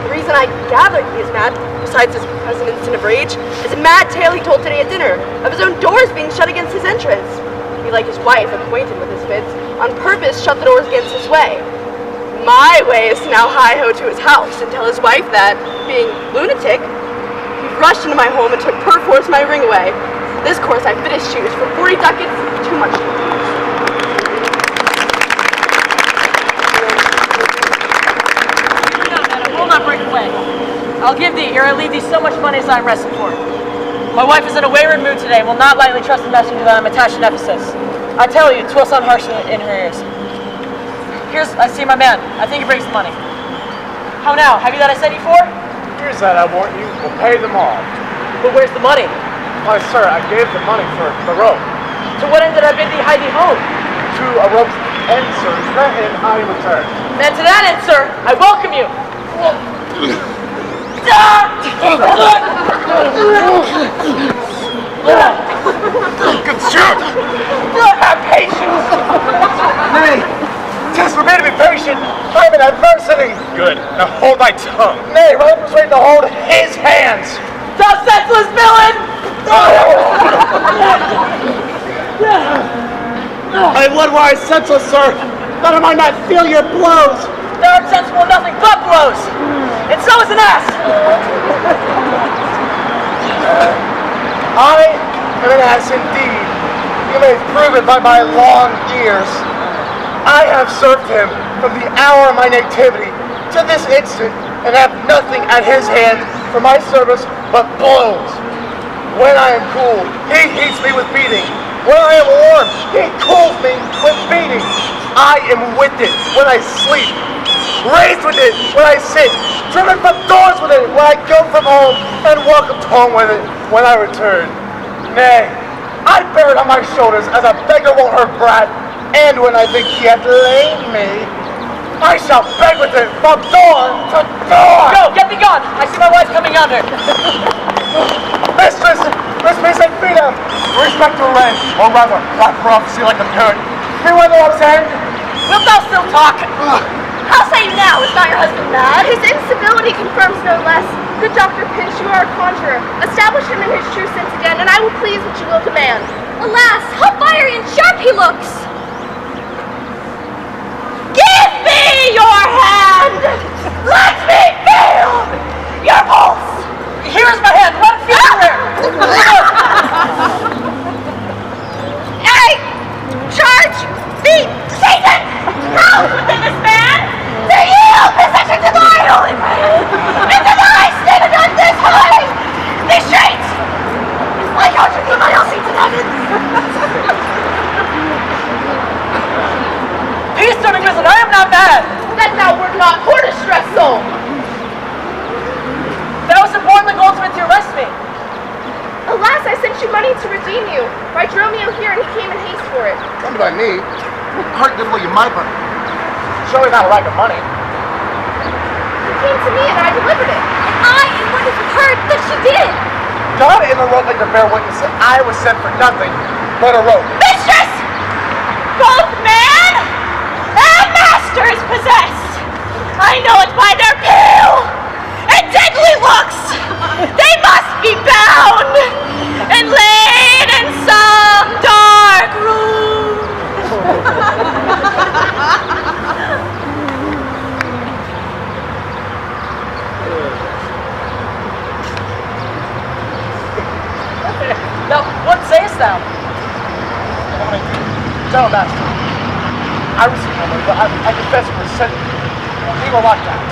S16: The reason reason I gather he is mad, besides his present instant of rage, is a mad tale he told today at dinner of his own doors being shut against his entrance. He, like his wife, acquainted with his fits, on purpose shut the doors against his way. My way is to now hi-ho to his house and tell his wife that, being lunatic, he rushed into my home and took perforce my ring away. This course I fit his shoes for 40 ducats, too much to lose.
S13: Will not break away. I'll give thee, ere I leave thee, so much money as I am wrestling for. My wife is in a wayward mood today, and will not lightly trust the messenger that I am attached in Ephesus. I tell you, 'twill sound harsh in her ears. Here's, I see my man. I think he brings the money. How now? Have you that I said you for?
S9: Here's that I warrant you will pay them all.
S13: But where's the money?
S9: Why, sir, I gave the money for the rope.
S13: To what end did I bid thee hide thee home?
S9: To a rope's end, sir. That end I return.
S13: And to that end, sir, I welcome you.
S9: Good shoot! Have patience! Nay, 'tis for me to be patient. I'm in adversity.
S4: Good. Now hold thy tongue.
S9: Nay, rather persuade to hold his hands.
S13: Thou senseless villain!
S9: I would were I senseless, sir, that I might not feel your blows.
S13: Thou art sensible of nothing but blows, and so is an ass.
S9: I am an ass indeed. You may prove it by my long years. I have served him from the hour of my nativity to this instant, and have nothing at his hand for my service but blows. When I am cool, he heats me with beating. When I am warm, he cools me with beating. I am with it when I sleep, raised with it when I sit, driven from doors with it when I go from home, and welcomed home with it when I return. Nay, I bear it on my shoulders as a beggar won't her brat, and when I think he hath lamed me, I shall beg with it from door to door.
S13: Go, get thee gone. I see my wife coming yonder.
S9: Mistress, and freedom. Respect her rank, or rather, clap her off, see like a parent. Hear what the Lord's saying?
S13: Wilt thou still talk?
S1: How say you now? Is not your husband mad? His instability confirms no less. Good Dr. Pinch, you are a conjurer. Establish him in his true sense again, and I will please what you will command.
S12: Alas, how fiery and sharp he looks!
S1: Give me your hand! Let me feel your pulse!
S13: Here is my hand. Let it feel your hair.
S1: Hey! Charge! The Satan! House within this man! To yield possession to the idol! Into the high standard of this high! These streets! My country, my all seats in heaven!
S13: Peace, Sir Grizzled. I am not mad.
S10: That thou wert not poor distressed soul.
S13: Thou hast informed the goldsmith to arrest me.
S10: Alas, I sent you money to redeem you. For I drove you here and he came in haste for it.
S9: Come by me. Heart good will you my burn. Surely not a lack of money.
S10: You came to me and I delivered it.
S12: I am what is heard that she did.
S9: God in the rope like to bear witness that I was sent for nothing but a rope.
S1: Mistress! Both man and master is possessed. I know it by their pale and deadly looks. They must be bound and laid in some dark room.
S13: Now, what sayest thou?
S9: Tell master. I received no money, but I confess it was sent. He will not that.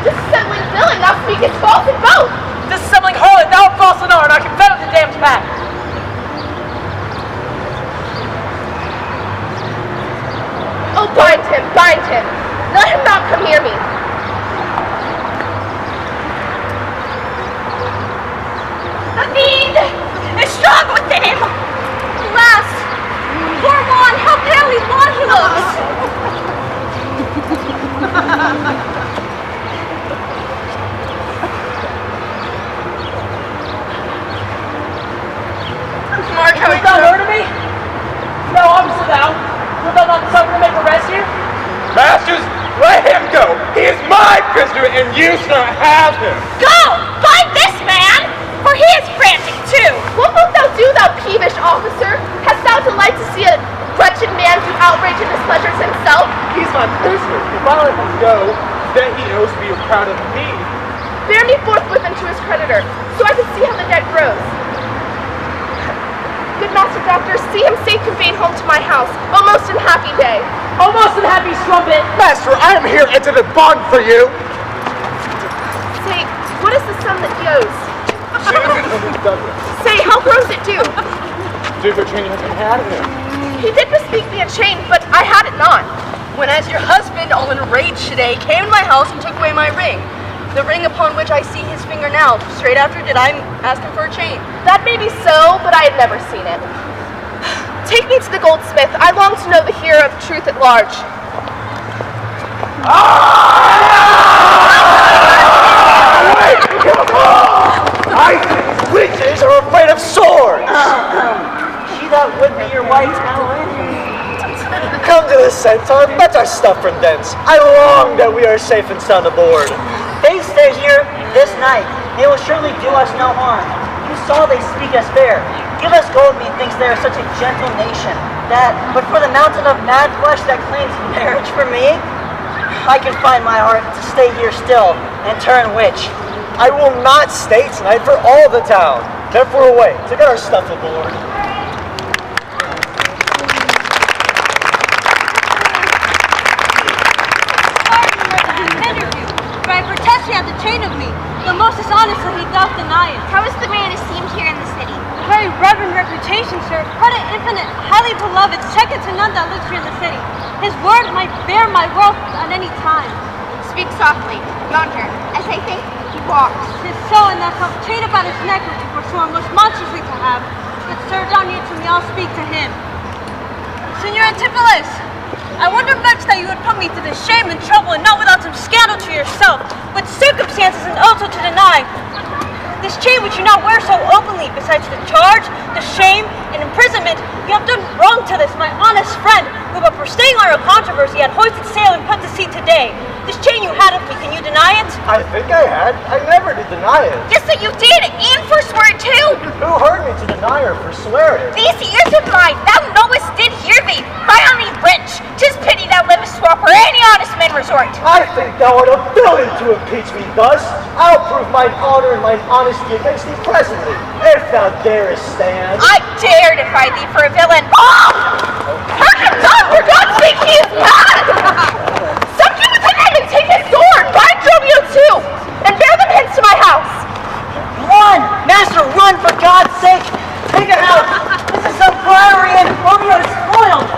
S10: Dissembling villain, thou speakest false in both.
S13: Dissembling harlot, thou art false and I confess the damned pack.
S10: Oh, bind him, bind him. Let him not come near me.
S1: The fiend is strong within him.
S12: Alas, poor Juan, how palely wan he looks.
S16: Mark, how
S13: Wilt thou murder me? No, obviously thou. Wilt thou not suffer to make arrest here?
S4: Masters, let him go. He is my
S9: prisoner, and you shall not have him.
S1: Go! Find this man! For he is frantic too!
S10: What wilt thou do, thou peevish officer? Hast thou delight to see a wretched man do outrage and displeasures himself?
S9: He's my prisoner. If I let him go, then he owes to be proud of me.
S10: Bear me forthwith unto his creditor, so I can see how the debt grows. Good master doctor, see him safe conveyed home to my house. O most unhappy day.
S5: O most unhappy strumpet.
S9: Master, I am here into the bond for you.
S10: Say, what is the sum that he owes? Say, how grows it due?
S9: Due for chain you haven't had him.
S10: He did bespeak me a chain, but I had it not.
S16: When as your husband, all enraged today, came to my house and took away my ring. The ring upon which I see his finger now. Straight after did I ask him for a chain.
S10: That may be so, but I had never seen it. Take me to the goldsmith. I long to know the hero of truth at large.
S7: I think witches are afraid of swords.
S8: She that would be your wife now in.
S7: Come to the centaur, fetch our stuff from thence. I long that we are safe and sound aboard.
S8: They stay here this night. They will surely do us no harm. You saw they speak us fair. Give us gold, methinks they are such a gentle nation, that, but for the mountain of mad flesh that claims marriage for me, I can find my heart to stay here still and turn witch.
S7: I will not stay tonight for all the town. Therefore away, to get our stuff aboard.
S15: But I protest he hath the chain of me. The most dishonestly he doth deny it.
S1: How is the man esteemed here in the city?
S15: A very reverend reputation, sir. Quite an infinite, highly beloved, second to none that lives here in the city. His word might bear my wealth at any time.
S1: Speak softly. Yonder, as I think, he walks.
S15: His so and that chain about his neck which he forsworn most monstrously to have. But sir, down here to me, I'll speak to him. Senor Antipholus, I wonder much that you would put me to this shame and trouble, and not without some scandal to yourself, with circumstances and also to deny. This chain which you now wear so openly, besides the charge, the shame, and imprisonment, you have done wrong to this, my honest friend, who but for staying our controversy had hoisted sail and put to sea today. This chain you had of me, can you deny it?
S7: I think I had. I never did deny it.
S1: Yes, that you did, and forswear it too.
S7: Who heard me to deny or forswear it?
S1: These ears of mine, thou knowest did hear thee. My only wretch, 'tis pity thou livest swap where any honest men resort.
S7: I think thou art a villain to impeach me thus. I'll prove mine honor and mine honesty against thee presently, if thou darest stand.
S1: I dare defy thee for a villain. Oh! Hearken not, for God's sake, he is mad! Subdue within him and take his sword, bind Romeo too, and bear them hence to my house.
S8: Run! Master, run for God's sake! Take it out! This is some flurry and Romeo is spoiled!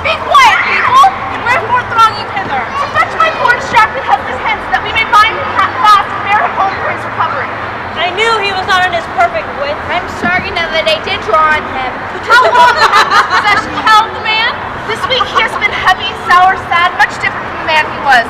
S1: Be quiet, people! Wherefore throng you hither? To fetch my cord strapped with husband's hence, that we may bind him fast and bear him home for his recovery.
S15: I knew he was not in his perfect wit.
S1: I'm sorry now that I did draw on him.
S10: How long has this possession held the man? This week he has been heavy, sour, sad, much different from the man he was.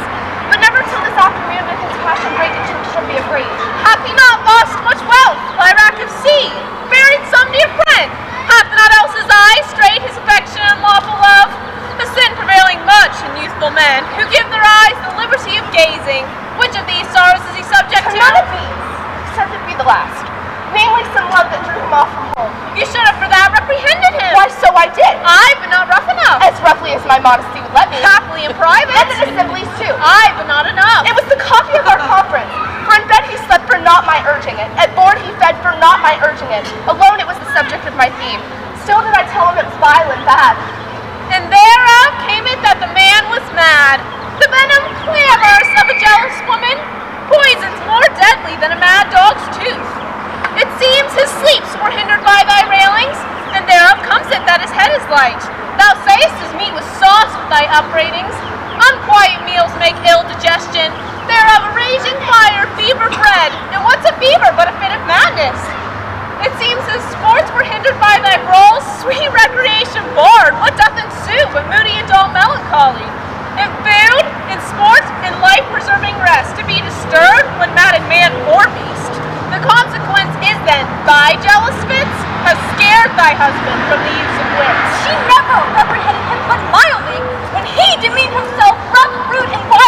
S10: But never till this afternoon did his passion break into extremity of rage. Hath he not lost much wealth by rack of sea? Buried some dear friend? Hath not else his eye strayed his affection and lawful love? A sin prevailing much in youthful men, who give their eyes the liberty of gazing. Which of these sorrows is he subject to? None of these, except it be the last. Namely, some love that drew him off from home. You should have for that reprehended him. Why, so I did. I, but not rough enough. As roughly as my modesty would let me. Happily in private. And in assemblies too. I, but not enough. It was the copy of our conference. For in bed he slept for not my urging it. At board he fed for not my urging it. Alone it was the subject of my theme. Still did I tell him it was vile and bad. And thereof came it that the man was mad. The venom clamors of a jealous woman, poisons more deadly than a mad dog's tooth. It seems his sleeps were hindered by thy railings, and thereof comes it that his head is light. Thou sayest his meat was sauced with thy upbraidings. Unquiet meals make ill digestion. Thereof a raging fire fever bred. And what's a fever but a fit of madness? It seems his sports were hindered by thy brawls. Sweet recreation barred, what doth ensue but moody and dull melancholy? In food, in sports, in life-preserving rest, to be disturbed when mad in man or beast. The consequence is then, thy jealous fits have scared thy husband from the use of wits.
S15: She never reprehended him but mildly, when he demeaned himself rough, rude, and wild.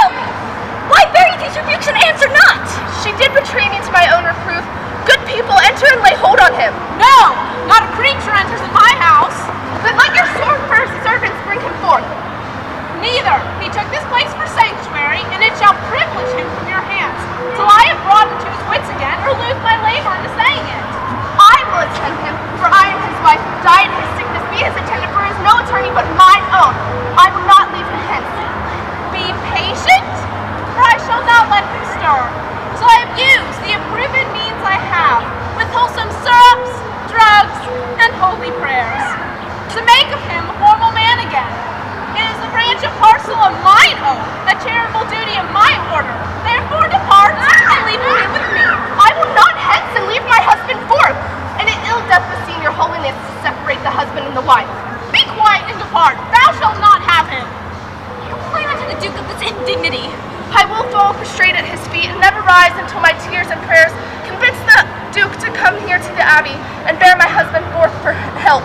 S1: and dignity. I will fall prostrate at his feet and never rise until my tears and prayers convince the Duke to come here to the Abbey and bear my husband forth for help.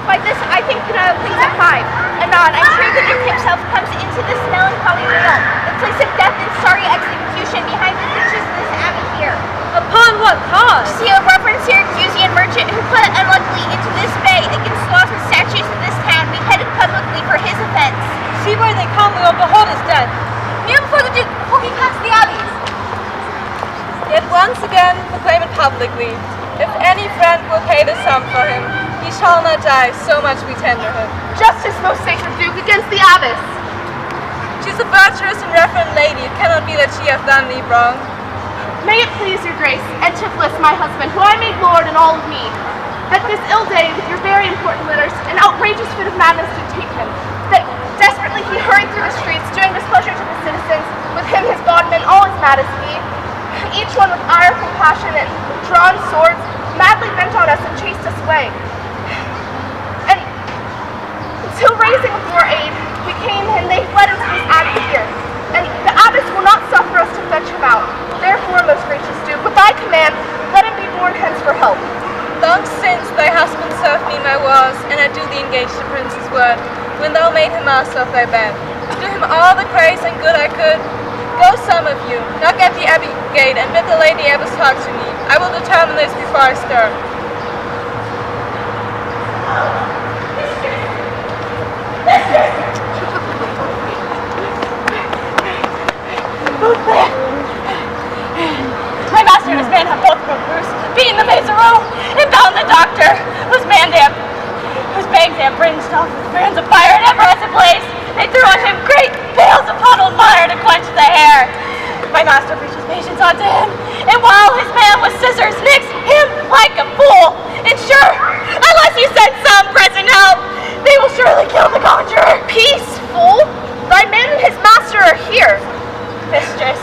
S1: By this, I think that please at 5. Anon, I'm sure the Duke himself comes into this melancholy jail, the place of death and sorry execution behind the ditches of this Abbey here.
S15: Upon what cause?
S1: To see a reverend Syracusean merchant who put unluckily into this bay against laws and statutes of this town, beheaded publicly for his offense.
S15: See where they come, we will behold his death. Kneel before the Duke, before he comes to the Abbey.
S14: Yet once again proclaim it publicly. If any friend will pay the sum for him, he shall not die, so much we tender him.
S10: Justice, most sacred Duke, against the abbess.
S14: She is a virtuous and reverend lady. It cannot be that she hath done thee wrong.
S10: May it please your grace, Antipholus, my husband, who I made lord and all of me, that this ill day with your very important letters, an outrageous fit of madness did take him, that desperately he hurried through the streets, doing displeasure to the citizens, with him his bondmen, all as mad as he, each one with ireful passion and drawn swords, madly bent on us and chased us away. And until raising for aid, we came and they fled into this abbey here. And the abbess will not suffer us to fetch him out. Therefore, most gracious Duke, with thy command, let him be borne hence for help.
S14: Long since thy husband served me my wars, and I do thee engage the prince's word, when thou made him master of thy band. To do him all the praise and good I could. Go some of you, knock at the abbey gate, and bid the lady abbess talk to me. I will determine this before I stir.
S1: My master and his man have both been bruised, beaten the miserable, and bound the doctor, whose bangs have fringed off with brands of fire and ever as it blazed. They threw on him great pails of puddled fire to quench the hair. My master preaches patience unto him, and while his man with scissors nicks him like a fool. And sure, unless you send some present help, they will surely kill the conjurer. Peace, fool! Thy man and his master are here. Mistress,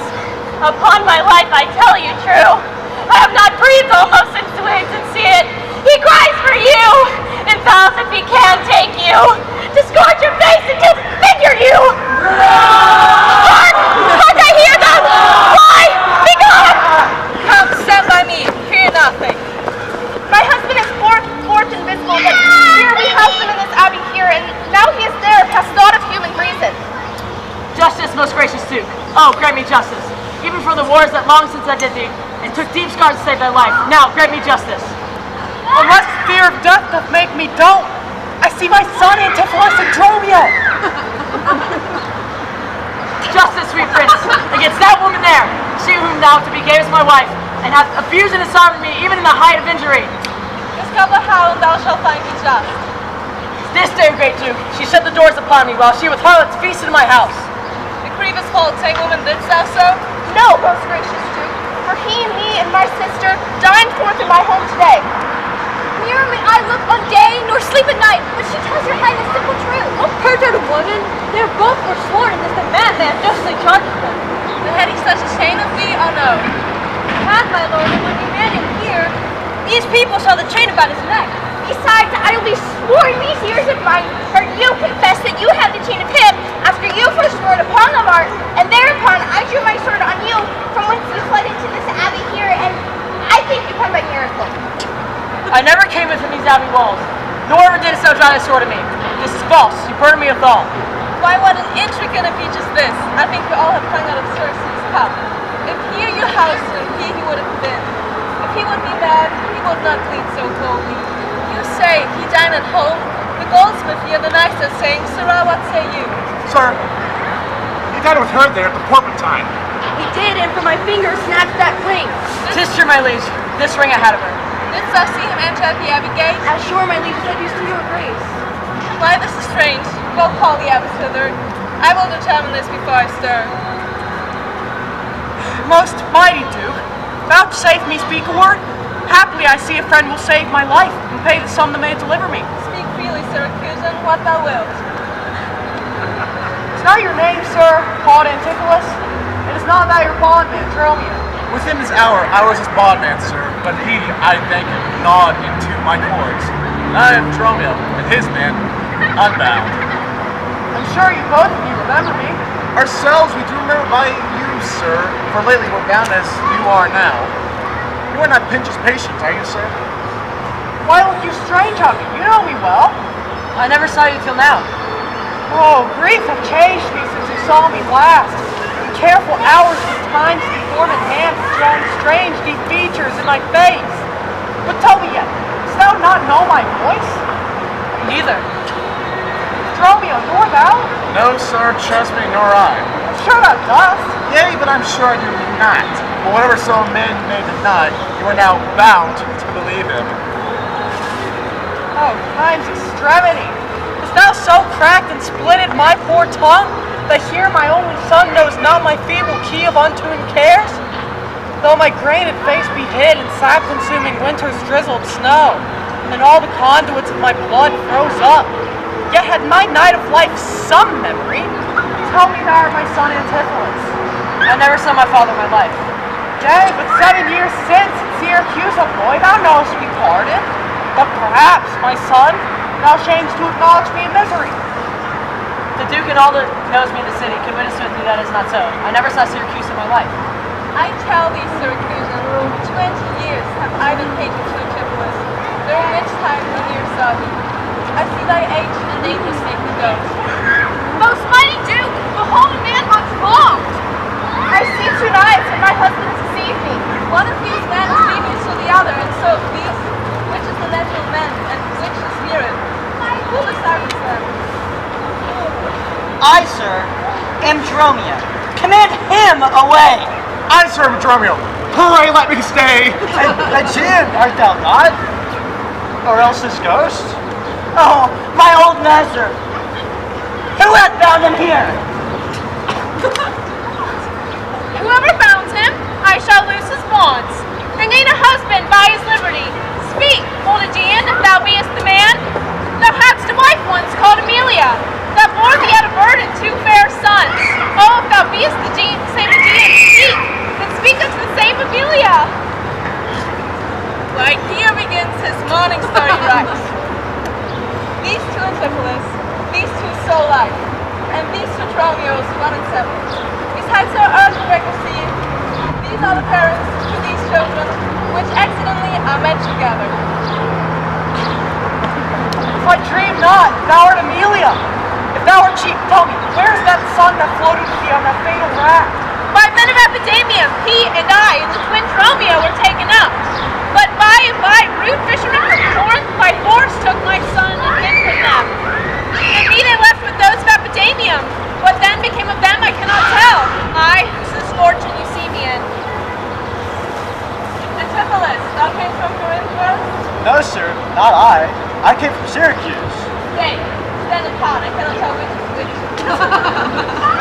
S1: upon my life I tell you true. I have not breathed almost since the way to see it. He cries for you, and vows if he can take you, to scorch your face and disfigure you. Hark! Hark, I hear them! Fly! Be gone!
S14: Come, stand by me. Fear nothing.
S10: My husband is forth invisible, but here we house him in this abbey here, and now he is there, past thought of human reason.
S13: Justice, most gracious Duke. Oh, grant me justice. Even for the wars that long since I did thee, and took deep scars to save thy life. Now, grant me justice.
S5: Unless fear of death doth make me dull, I see my son Antipholus and Dromio.
S13: Justice, sweet prince, against that woman there, she whom thou to be gavest my wife, and hath abused and dishonored me even in the height of injury.
S14: Discover how, and thou shalt find me just.
S13: This day, great Duke, she shut the doors upon me while she with harlots feasted in my house.
S14: The grievous fault, saying woman, didst thou so?
S10: No, most gracious Duke, for he, me, and my sister dined forth in my home today.
S12: Neither may I look on day nor sleep at night, but she tells your highness simple truth.
S15: Oh, perjured woman, they are both forsworn in this demand they have justly charged them.
S14: But had he such a chain of thee, or no?
S15: Had my lord, and when we had him here, these people saw the chain about his neck.
S1: Besides, I will be sworn these ears of mine, for you confess that you have the chain of him, after you first swore it upon Lamar, and thereupon I drew my sword on you, from whence you fled into this abbey here, and I think you come by miracle.
S13: I never came within these abbey walls, nor ever didst thou draw thy sword at me. This is false. You burden me withal.
S14: Why, what an intricate a peach is this. I think we all have hung out of Circe's cup. If here you housed him, he would have been. If he would be mad, he would not bleed so coldly. You say he dined at home. The goldsmith here, the nicest, saying, Sirrah, what say you?
S9: Sir, he dined with her there at the porpentine.
S15: He did, and from my finger snatched that ring.
S13: Tis true, my liege. This ring I had of her.
S14: Didst thou see him enter at the abbey gate?
S15: As sure, my liege, as I do see your grace.
S14: Why, this is strange. Go call the abbess hither. I will determine this before I stir.
S5: Most mighty Duke, vouchsafe me speak a word. Haply I see a friend will save my life and pay the sum that may deliver me.
S14: Speak freely, Syracusan, what thou wilt.
S5: Is not your name, sir, called Antipholus? It is not that your bondman, Dromio.
S9: Within this hour I was his bondman, sir, but he, I thank him, gnawed into my cords. I am Dromio, and his man, unbound.
S5: I'm sure you both of you remember me.
S9: Ourselves, we do remember by you, sir, for lately we're bound as you are now. You are not Pinch's patient, are you, sir?
S5: Why look you strange on me? You know me well.
S13: I never saw you till now.
S5: Oh, grief have changed me since you saw me last. In careful hours with time's deforming hands drawn strange deep features in my face. But tell me yet, dost thou not know my voice?
S13: Neither.
S5: Dromio, nor thou?
S9: No, sir, trust me, nor I.
S5: I'm sure thou dost.
S9: Yea, but I'm sure I do not. But whatever some men may deny, you are now bound to believe him.
S5: Oh, time's extremity. Hast thou so cracked and splitted my poor tongue, that here my only son knows not my feeble key of untuned cares? Though my grained face be hid in sap-consuming winter's drizzled snow, and all the conduits of my blood froze up, yet had my night of life some memory. Tell me thou art my son Antipholus.
S13: I never saw my father in my life.
S5: Yea, but 7 years since, in Syracuse, a boy, thou knowest we parted. But perhaps, my son, thou shames to acknowledge me in misery.
S13: The Duke and all that knows me in the city can witness with me that is not so. I never saw Syracuse in my life.
S6: I tell thee, Syracusan, 20 years have I been patron to Antipholus, during which time no near saw thee. I see thy age and dangerous make me go.
S1: Most mighty Duke, behold a man much wronged. I see 2 knives, and my husband deceived me.
S6: One of these men is devious to the other, and so these, which is the mental man, and which the spirit? Who decides them?
S8: I, sir, am Dromio. Command him away.
S9: I, sir, am Dromio. Hooray, let me stay.
S7: Aegean, art thou not? Or else this ghost?
S8: Oh, my old master. Who hath bound him here?
S1: Whoever bounds him, I shall loose his bonds, and gain a husband by his liberty. Speak, old Aegean, if thou beest the man. Thou hadst a wife once called Amelia, that bore thee at a burden 2 fair sons. Oh, if thou beest the same Aegean, speak, and speak unto the same Amelia.
S6: Right here begins his morning story right. These 2 Antipholus, these 2 so like, and these 2 Dromios, 1 and 7. Besides our unbreakable seed, these are the parents to these children, which accidentally are met together.
S5: If I dream not, thou art Amelia. If thou art cheap, tell me, where is that sun that floated with thee on that fatal raft?
S1: By men of Epidemium, he and I and the twin Dromio were taken up. But by and by, rude fishermen from Corinth by force took my son and hid from them. And me they left with those of Epidemium. What then became of them I cannot tell. I, whose misfortune you see me in.
S6: Antipholus, thou came from Corinth first?
S7: No, sir, not I. I came from Syracuse.
S6: Stay, stand apart, I cannot tell which is which.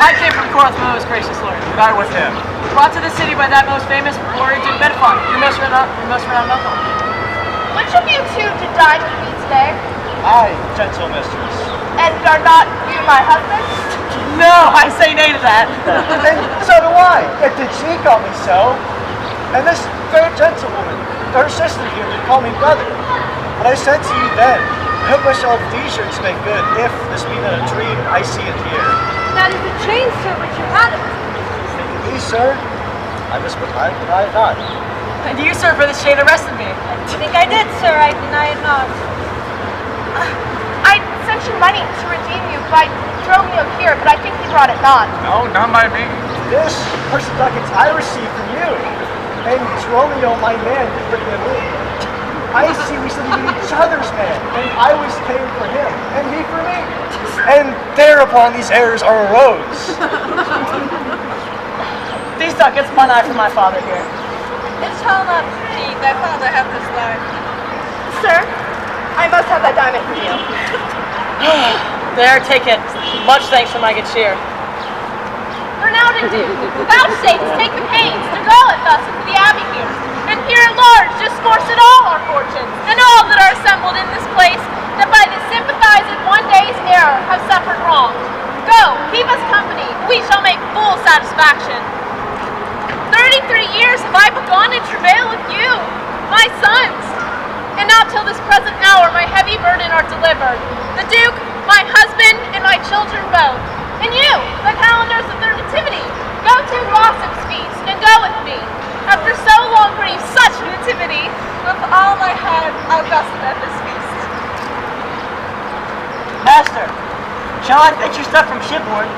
S13: I came from Corinth, my most gracious lord.
S7: And I with him.
S13: Brought to the city by that most famous warrior Duke Bedfont, your most renowned uncle.
S1: Which of you 2 did dine with me today?
S7: I, gentle mistress.
S1: And are not you my husband?
S13: No, I say nay to that.
S7: And so do I. If did she call me so? And this fair gentlewoman, her sister here, did call me brother. And I said to you then, I hope I shall have leisure to make good, if this be not a dream, I see it here.
S15: That is a chain, sir, which you had it.
S7: Me, sir? I deny it not.
S13: And you, sir, for this shade arrested me.
S15: I think I did, sir. I deny it not.
S1: I sent you money to redeem you by Dromio here, but I think he brought it not.
S4: No, not by me.
S7: This person ducats I received from you. And Dromio, my man, did bring them in. I see we should be each other's man, and I was came for him, and he for me. And thereupon these errors are arose.
S13: These ducats one eye from my father here.
S6: It shall not be, thy father hath this life.
S1: Sir, I must have that diamond from you.
S13: There, take it. Much thanks for my good cheer.
S1: Renowned Duke, vouchsafe to take the pains to go with us into the abbey here, and here at large discourse at all our fortunes, and all that are assembled in this place, that by this sympathized one day's error have suffered wrong. Go, keep us company, we shall make full satisfaction. 33 years have I begun in travail with you, my sons, and not till this present hour my heavy burden are delivered. The Duke, my husband, and my children both.
S3: And you, the calendars of their nativity, go to Gossip's feast and go with me. After so long grief, such nativity.
S14: With all my heart, I'll gossip at this feast.
S8: Master, shall I fetch your stuff from shipboard?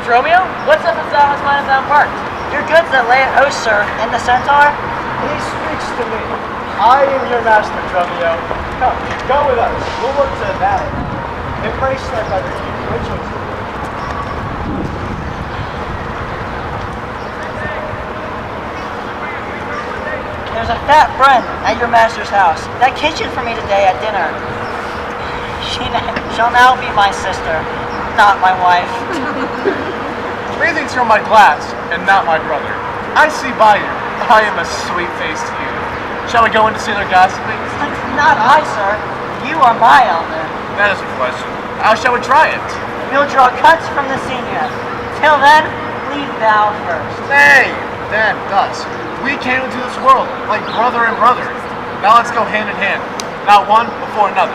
S8: Dromio, what stuff is thou has mine unmarked? Your goods that lay at host, sir, and the centaur?
S7: He speaks to me. I am your master, Dromio. Come, go with us. We'll look to the valley. Embrace thy brother, rituals.
S8: There's a fat friend at your master's house that kitchened for me today at dinner. She shall now be my sister, not my wife.
S9: Breathing through my glass, and not my brother. I see by you. I am a sweet face to you. Shall we go in to see their gossiping?
S8: Not I, sir. You are my elder.
S9: That is a question. How shall we try it?
S8: We'll draw cuts from the senior. Till then, lead thou first.
S9: Nay, then, thus. We came into this world like brother and brother. Now let's go hand in hand, not one before another.